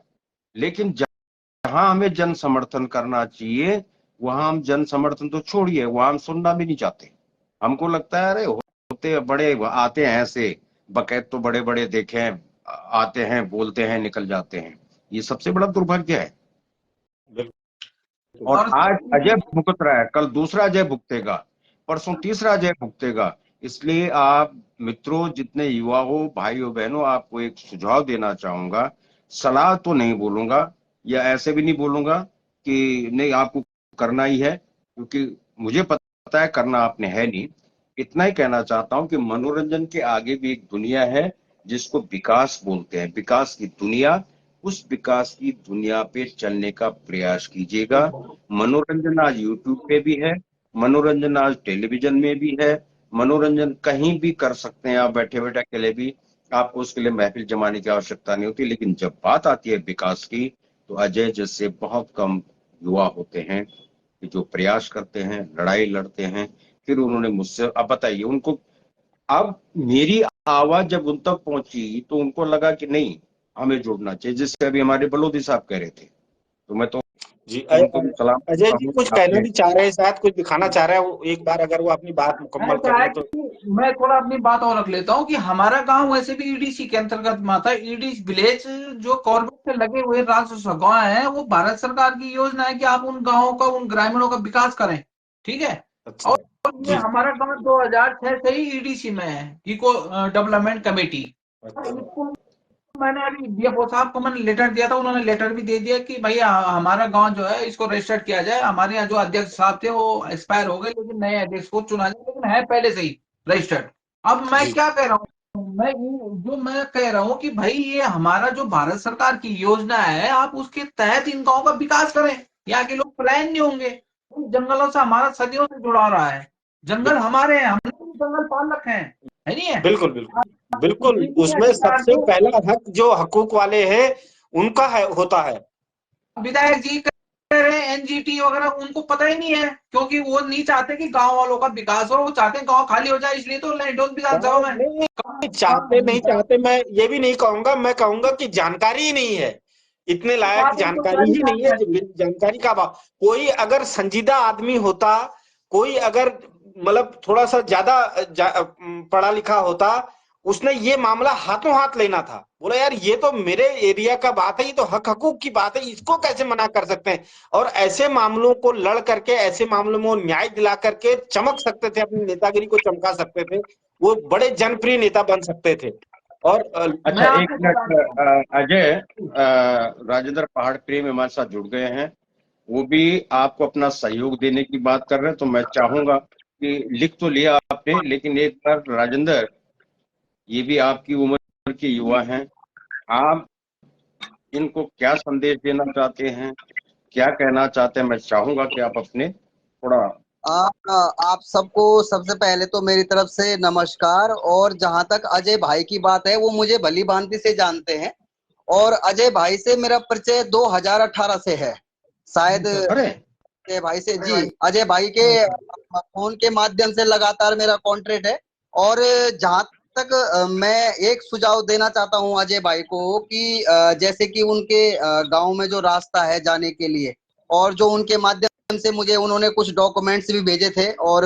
Speaker 1: लेकिन जहां हमें जन समर्थन करना चाहिए, वहां हम जन समर्थन तो छोड़िए, वहां हम सुनना भी नहीं चाहते। हमको लगता है अरे होते बड़े आते हैं ऐसे बकैत तो बड़े बड़े देखे हैं, आते हैं बोलते हैं निकल जाते हैं। ये सबसे बड़ा दुर्भाग्य है। और
Speaker 2: और
Speaker 1: आज अजय भुगत रहा है, कल दूसरा अजय भुगतेगा, परसों तीसरा अजय भुगतेगा। इसलिए आप मित्रों, जितने युवा हो, भाइयों बहनों, आपको एक सुझाव देना चाहूंगा। सलाह तो नहीं बोलूंगा, या ऐसे भी नहीं बोलूंगा कि नहीं आपको करना ही है, क्योंकि मुझे पता है करना आपने है नहीं। इतना ही कहना चाहता हूं कि मनोरंजन के आगे भी एक दुनिया है जिसको विकास बोलते हैं, विकास की दुनिया। उस विकास की दुनिया पे चलने का प्रयास कीजिएगा। मनोरंजन आज यूट्यूब पे भी है, मनोरंजन आज टेलीविजन में भी है, मनोरंजन कहीं भी कर सकते हैं आप बैठे बैठे अकेले भी। आपको उसके लिए महफिल जमाने की आवश्यकता नहीं होती। लेकिन जब बात आती है विकास की, तो अजय जैसे बहुत कम युवा होते हैं कि जो प्रयास करते हैं, लड़ाई लड़ते हैं। फिर उन्होंने मुझसे, अब बताइए उनको, अब मेरी आवाज जब उन तक पहुंची तो उनको लगा कि नहीं, हमें जुड़ना चाहिए, जिससे अभी हमारे बलोदी साहब कह रहे थे। तो मैं तो
Speaker 3: जी,
Speaker 1: उनको भी सलाम
Speaker 3: अजय
Speaker 1: करता
Speaker 3: जी
Speaker 1: हूँ
Speaker 3: कुछ कहना
Speaker 1: आपने।
Speaker 3: भी चाह रहे हैं, शायद कुछ दिखाना चाह रहे हैं, वो एक बार अगर वो अपनी बात मुकम्मल
Speaker 2: क्या
Speaker 3: कर
Speaker 2: है
Speaker 3: ले तो।
Speaker 2: कि मैं थोड़ा अपनी बात और रख लेता हूँ कि हमारा गांव वैसे भी ईडीसी के अंतर्गत में आता है। ईडीसी विलेज जो कॉर्पोरेट से लगे हुए राजस्व गांव है, वो भारत सरकार की योजना है कि आप उन गांवों का, उन ग्रामीणों का विकास करें। ठीक है।
Speaker 3: अच्छा।
Speaker 2: और ये
Speaker 3: जी।
Speaker 2: हमारा गांव 2006 से ही ईडीसी में है, इको डेवलपमेंट कमेटी।
Speaker 3: अच्छा।
Speaker 2: इसको मैंने अभी डीएफओ साहब को मैंने लेटर दिया था, उन्होंने लेटर भी दे दिया कि भैया हमारा गांव जो है इसको रजिस्टर किया जाए। हमारे यहाँ जो अध्यक्ष साहब थे वो एक्सपायर हो गए, लेकिन नए अध्यक्ष को चुना जाए, लेकिन है पहले से ही रजिस्टर्ड। अब मैं
Speaker 3: जी।
Speaker 2: क्या कह रहा हूँ, मैं कह रहा हूँ कि भाई ये हमारा जो भारत सरकार की योजना है, आप उसके तहत इन गाँव का विकास करें। यहाँ के लोग पलायन नहीं होंगे। उन जंगलों से हमारा सदियों से जुड़ा रहा है। जंगल हमारे हैं, हमने भी जंगल पाल रखे हैं, है नहीं है?
Speaker 3: बिल्कुल बिल्कुल बिल्कुल,
Speaker 2: इनके
Speaker 3: उसमें
Speaker 2: अधिकार
Speaker 3: सबसे
Speaker 2: को
Speaker 3: पहला हक जो हकूक वाले हैं उनका है, होता है।
Speaker 2: विधायक जी कह रहे हैं एनजीटी वगैरह, उनको पता ही नहीं है, क्योंकि वो नहीं चाहते कि गांव वालों का विकास हो, वो चाहते हैं गांव खाली हो जाए, इसलिए तो लैंडोन विधानसभा में
Speaker 3: नहीं, चाहते नहीं चाहते, मैं ये भी नहीं कहूंगा, मैं कहूंगा कि जानकारी ही नहीं है, इतने लायक
Speaker 2: बात उनको
Speaker 3: जानकारी
Speaker 2: सारी
Speaker 3: ही नहीं है।
Speaker 2: जानकारी
Speaker 3: जानकारी का अभाव। कोई अगर संजीदा आदमी होता, कोई अगर मतलब थोड़ा सा ज्यादा पढ़ा लिखा होता, उसने ये मामला हाथों हाथ लेना था। बोला यार ये तो मेरे एरिया का बात है, ये तो हक हकूक की बात है, इसको कैसे मना कर सकते हैं। और ऐसे मामलों को लड़ करके, ऐसे मामलों में न्याय दिला करके चमक सकते थे, अपनी नेतागिरी को चमका सकते थे, वो बड़े जनप्रिय नेता बन सकते थे। और
Speaker 2: मैं
Speaker 1: अच्छा, एक
Speaker 2: आपको बताता हूँ।
Speaker 1: मिनट, अजय, राजेंद्र पहाड़ प्रेम हमारे साथ जुड़ गए हैं। वो भी आपको अपना सहयोग देने की बात कर रहे हैं। तो मैं चाहूंगा कि लिख तो लिया आपने, लेकिन एक बार राजेंद्र, ये भी आपकी उम्र के युवा हैं, आप इनको क्या संदेश देना चाहते हैं, क्या कहना चाहते हैं? मैं चाहूंगा कि आप अपने थोड़ा।
Speaker 5: आप सबको सबसे पहले तो मेरी तरफ से नमस्कार। और जहां तक अजय भाई की बात है, वो मुझे भली भांति से जानते हैं, और अजय भाई से मेरा परिचय 2018 से है शायद।
Speaker 1: अरे
Speaker 5: अजय भाई से, जी, अजय भाई के फोन के माध्यम से लगातार मेरा कॉन्ट्रैक्ट है। और जहां तक मैं एक सुझाव देना चाहता हूं अजय भाई को कि जैसे कि उनके गांव में जो रास्ता है जाने के लिए, और जो उनके माध्यम से मुझे उन्होंने कुछ डॉक्यूमेंट्स भी भेजे थे, और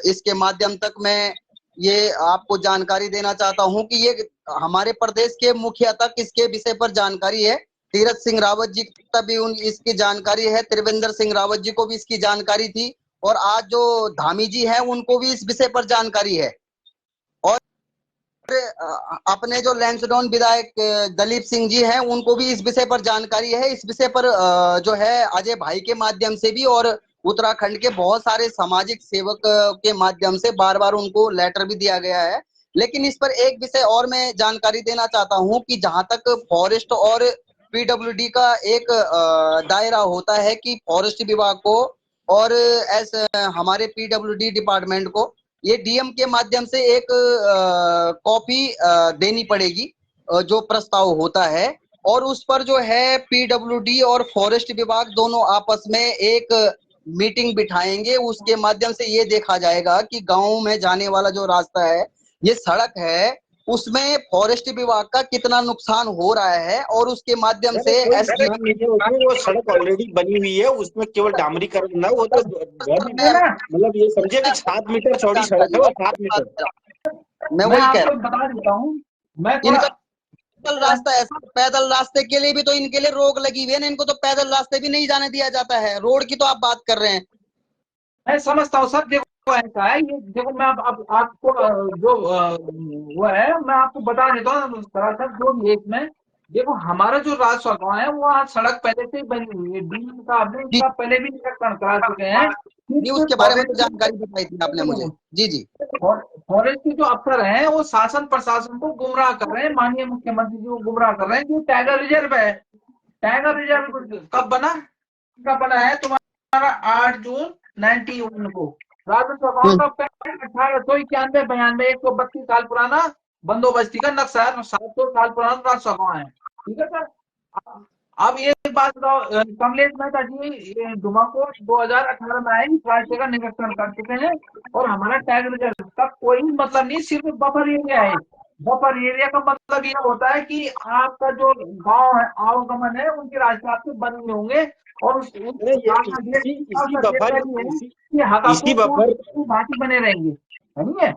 Speaker 5: इसके माध्यम तक मैं ये आपको जानकारी देना चाहता हूं कि ये हमारे प्रदेश के मुखिया तक इसके विषय पर जानकारी है। तीरथ सिंह रावत जी तक भी उन इसकी जानकारी है, त्रिवेंद्र सिंह रावत जी को भी इसकी जानकारी थी, और आज जो धामी जी हैं उनको भी इस विषय पर जानकारी है। और अपने जो लैंसडाउन विधायक दलीप सिंह जी हैं उनको भी इस विषय पर जानकारी है। इस विषय पर जो है अजय भाई के माध्यम से भी और उत्तराखंड के बहुत सारे सामाजिक सेवक के माध्यम से बार बार उनको लेटर भी दिया गया है। लेकिन इस पर एक विषय और मैं जानकारी देना चाहता हूं कि जहां तक फॉरेस्ट और पीडब्ल्यूडी का एक दायरा होता है कि फॉरेस्ट विभाग को और हमारे पीडब्ल्यूडी डिपार्टमेंट को ये डीएम के माध्यम से एक कॉपी देनी पड़ेगी जो प्रस्ताव होता है, और उस पर जो है पीडब्ल्यूडी और फॉरेस्ट विभाग दोनों आपस में एक मीटिंग बिठाएंगे। उसके माध्यम से ये देखा जाएगा कि गांव में जाने वाला जो रास्ता है, ये सड़क है, उसमें फॉरेस्ट विभाग का कितना नुकसान हो रहा है और उसके माध्यम से
Speaker 3: वो सड़क ऑलरेडी बनी हुई है, उसमें केवल डामरीकरण ना, वो तो मतलब ये समझिए कि 7 मीटर चौड़ी सड़क है, वो 7 मीटर।
Speaker 5: मैं वही कह रहा हूँ,
Speaker 2: बता देता हूँ। मैं
Speaker 5: इनका पैदल रास्ता है, पैदल रास्ते के लिए भी तो इनके लिए रोक लगी हुई है ना, इनको तो पैदल रास्ते भी नहीं जाने दिया जाता है। रोड की तो आप बात कर रहे हैं।
Speaker 2: मैं समझता हूँ सर, देखो ऐसा है, ये देखो मैं आपको जो वो है मैं आपको बता देता हूँ सरासर जो भी है इसमें। देखो हमारा जो राजस्व गाँव है वहाँ सड़क पहले से ही बनी हुई है, डीएम साहब ने इसका पहले भी निरीक्षण करा चुके हैं।
Speaker 5: जी, उसके बारे में तो जानकारी बताई थी आपने मुझे। जी जी,
Speaker 2: फॉरेस्ट के जो अफसर हैं वो शासन प्रशासन को गुमराह कर रहे हैं, माननीय मुख्यमंत्री जी को गुमराह कर रहे हैं कि टाइगर रिजर्व है। टाइगर रिजर्व कब बना है तुम्हारा 8 जून 91 को। राजस्व गाँव का 1891-92 132 साल पुराना बंदोबस्ती का नक्शा है, 700 साल पुराना राजस्व गाँव है। ठीक है सर। अब ये बात बताओ, कमलेश मेहता जी दुमाकोट 2018 में आए, इस रास्ते का निरीक्षण कर चुके हैं और हमारा टाइगर रिजर्व का कोई मतलब नहीं, सिर्फ बफर एरिया है। बफर एरिया का मतलब ये होता है कि आपका जो गांव है, आवागमन है, उनके रास्ते आपके बंद नहीं होंगे और
Speaker 3: इसी बफर
Speaker 2: भांति बने रहेंगे, समझिए,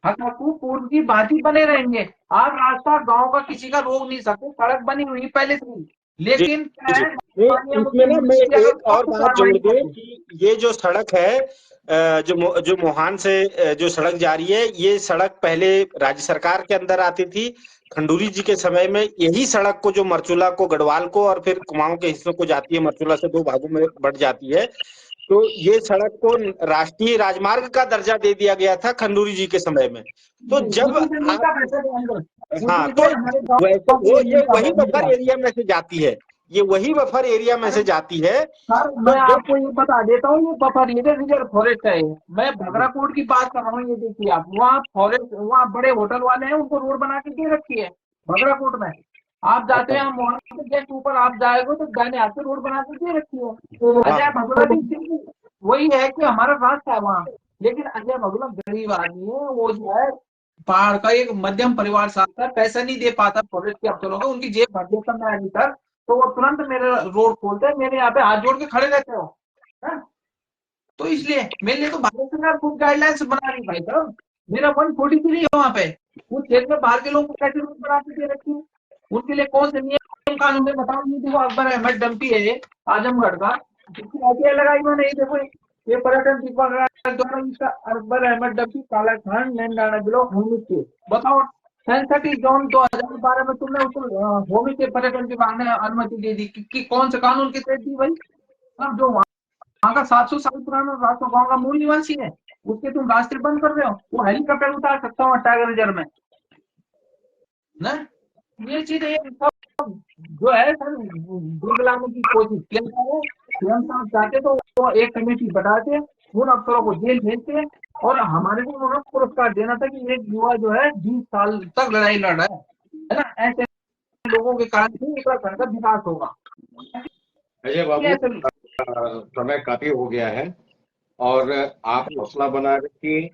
Speaker 2: पूर्व की भांति बने रहेंगे। आप रास्ता गांव का किसी का रोक नहीं सकते, सड़क बनी हुई पहले से। लेकिन
Speaker 3: इसमें ना मैं एक और बात जोड़ दूं कि ये जो सड़क है जो मोहान से जो सड़क जा रही है, ये सड़क पहले राज्य सरकार के अंदर आती थी। खंडूरी जी के समय में यही सड़क को जो मरचूला को गढ़वाल को और फिर कुमाऊं के हिस्सों को जाती है, मरचूला से 2 भागों में बढ़ जाती है, तो ये सड़क को राष्ट्रीय राजमार्ग का दर्जा दे दिया गया था खंडूरी जी के समय में। तो जब हाँ, तो वैसे ये वही बफर एरिया में से जाती है, ये वही बफर एरिया में से जाती है।
Speaker 2: सर मैं आपको ये बता देता हूँ, ये बफर एरिया रिजर्व फॉरेस्ट है। मैं भगराकोट की बात कर रहा हूँ, ये देखिए आप, वहाँ फॉरेस्ट, वहाँ बड़े होटल वाले हैं, उनको रोड बना के दे रखी है भगराकोट में। आप जाते हैं वहाँ से जस्ट ऊपर आप जाएगा तो दाहिने हाथ से रोड बना के दे रखी है। अजय भगोड़ा भी वही है कि हमारा रास्ता है वहाँ, लेकिन अजय भगोड़ा गरीब आदमी है, वो जो है पहाड़ का एक मध्यम परिवार साथ है, पैसा नहीं दे पाता फॉरेस्ट के अफसरों को, उनकी जेब भर देता मैं अभी तक, तो वो तुरंत मेरे रोड खोलते हैं, मेरे यहाँ पे हाथ जोड़ के खड़े रहते हो है? तो इसलिए मेरे लिए तो भारत सरकार खुद गाइडलाइंस बना रही भाई साहब। मेरा 143 है वहाँ पे, उस क्षेत्र में बाहर के लोगों को कैसे रूट बना के दे रखी है, उनके लिए कौन से नियम कानून है बताओ। ये देखो अकबर अहमद डम्पी है आजमगढ़ का, जिसकी लगाई मैंने, देखो ये पर्यटन विभाग द्वारा इसका अकबर अहमद डम्पी कालाखंड नैनडाना ब्लॉक होमित के, बताओ सेंसिटिव जोन 2012 में तुमने उसको होमित के पर्यटन विभाग ने अनुमति दे दी कि कौन से कानून के तहत दी भाई। अब जो वहाँ का 700 साल पुराना रास्ता गाँव का मूल निवासी है, उसके तुम रास्ते बंद कर रहे हो। वो हेलीकॉप्टर उतार सकता हूँ टाइगर रिजर्व में ना। ये चीज जो है सर बुलगलाने की कोशिश किया है। सीएम साहब चाहते तो वो एक कमेटी बनाते, उन अफसरों को जेल भेजते और हमारे को उन्होंने पुरस्कार देना था कि एक युवा जो है 20 साल तक लड़ाई लड़ रहा है ना, ऐसे लोगों के कारण ही उत्तराखंड का विकास होगा।
Speaker 1: अजय बाबू, समय काफी हो गया है और आप हौसला बना रखिए,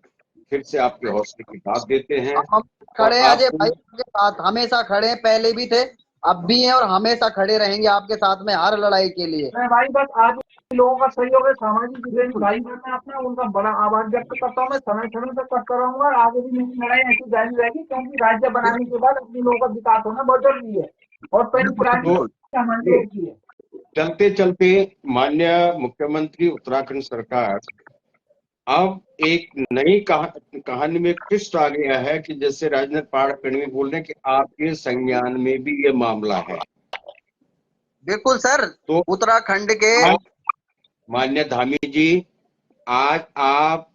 Speaker 1: फिर से आपके हौसले की बात देते हैं।
Speaker 5: हम खड़े अजय भाई के साथ, हमेशा खड़े, पहले भी थे, अब भी हैं और हमेशा खड़े रहेंगे आपके साथ में हर लड़ाई के लिए।
Speaker 2: मैं भाई बस आज लोगों का सहयोग है, सामाजिक भाई करना अपना, उनका बड़ा आभार व्यक्त करता हूँ। मैं समय समय तक करता रहूंगा और आगे भी मेरी लड़ाई ऐसी जारी रहेगी, क्योंकि राज्य बनाने के बाद अपने लोगों का विकास होना बहुत जरूरी है और पहली है।
Speaker 1: चलते चलते माननीय मुख्यमंत्री उत्तराखंड सरकार अब एक नई कहानी में ट्विस्ट आ गया है कि जैसे राजेंद्र पहाड़ कड़वी बोल रहे हैं कि आपके संज्ञान में भी ये मामला है।
Speaker 5: बिल्कुल सर,
Speaker 1: तो
Speaker 5: उत्तराखंड के
Speaker 1: मान्य धामी जी, आज आप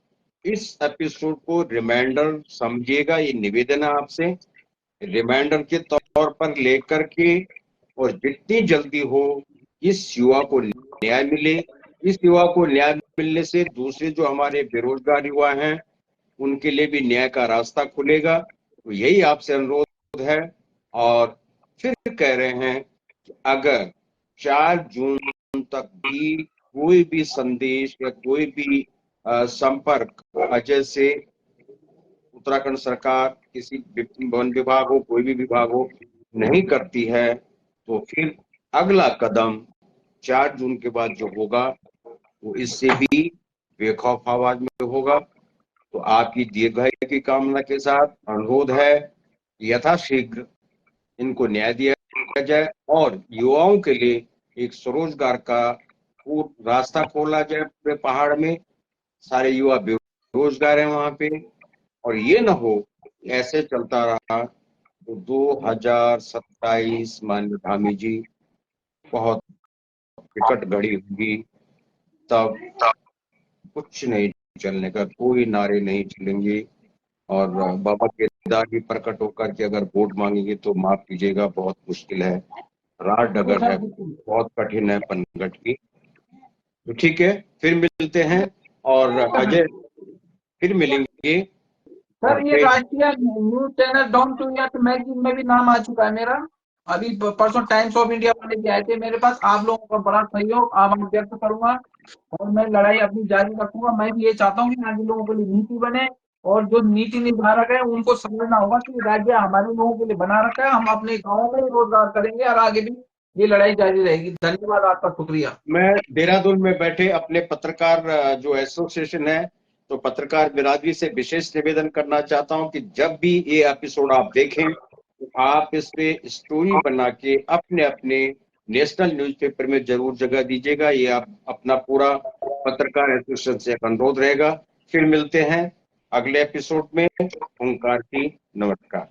Speaker 1: इस एपिसोड को रिमाइंडर समझिएगा, ये निवेदन है आपसे, रिमाइंडर के तौर पर लेकर के, और जितनी जल्दी हो इस युवा को न्याय मिले। इस युवा को न्याय मिलने से दूसरे जो हमारे बेरोजगार युवा हैं उनके लिए भी न्याय का रास्ता खुलेगा। तो यही आपसे अनुरोध है। और फिर कह रहे हैं कि अगर 4 जून तक भी कोई भी संदेश या कोई भी संपर्क अजय से उत्तराखंड सरकार, किसी वन विभाग हो, कोई भी विभाग हो, नहीं करती है, तो फिर अगला कदम 4 जून के बाद जो होगा वो इससे भी बेखौफ आवाज में होगा। तो आपकी दीर्घायु की कामना के साथ अनुरोध है यथाशीघ्र इनको न्याय दिया जाए और युवाओं के लिए एक स्वरोजगार का रास्ता खोला जाए। पूरे पहाड़ में सारे युवा बेरोजगार हैं वहां पे, और ये ना हो ऐसे चलता रहा तो 2027 माननीय धामी जी बहुत विकट घड़ी होगी। तब कुछ नहीं चलने का, कोई नारे नहीं चलेंगे। और बाबा केदार जी प्रकट होकर के अगर वोट मांगेंगे तो माफ कीजिएगा, बहुत मुश्किल है, राह डगर है, बहुत कठिन है पनघट की। तो ठीक है, फिर मिलते हैं और अजय फिर मिलेंगे।
Speaker 2: सर ये राष्ट्रीय news channel Down To Earth magazine में भी नाम आ चुका है मेरा। अभी परसों टाइम्स ऑफ इंडिया वाले भी आए थे मेरे पास। आप लोगों का बड़ा सहयोग आभार व्यक्त करूंगा और मैं लड़ाई अपनी जारी रखूंगा। मैं भी ये चाहता हूँ कि आगे लोगों के लिए नीति बने, और जो नीति निर्धारक है उनको समझना होगा कि राज्य हमारे लोगों के लिए बना रखा है। हम अपने गाँव में रोजगार करेंगे और आगे भी ये लड़ाई जारी रहेगी। धन्यवाद, आपका शुक्रिया।
Speaker 1: मैं देहरादून में बैठे अपने पत्रकार जो एसोसिएशन है, तो पत्रकार बिरादरी से विशेष निवेदन करना चाहता हूं कि जब भी ये एपिसोड आप देखें तो आप इस पे स्टोरी बना के अपने अपने नेशनल न्यूज़पेपर में जरूर जगह दीजिएगा। ये आप अपना पूरा पत्रकार एसोसिएशन से अनुरोध रहेगा। फिर मिलते हैं अगले एपिसोड में। ओंकार की नमस्कार।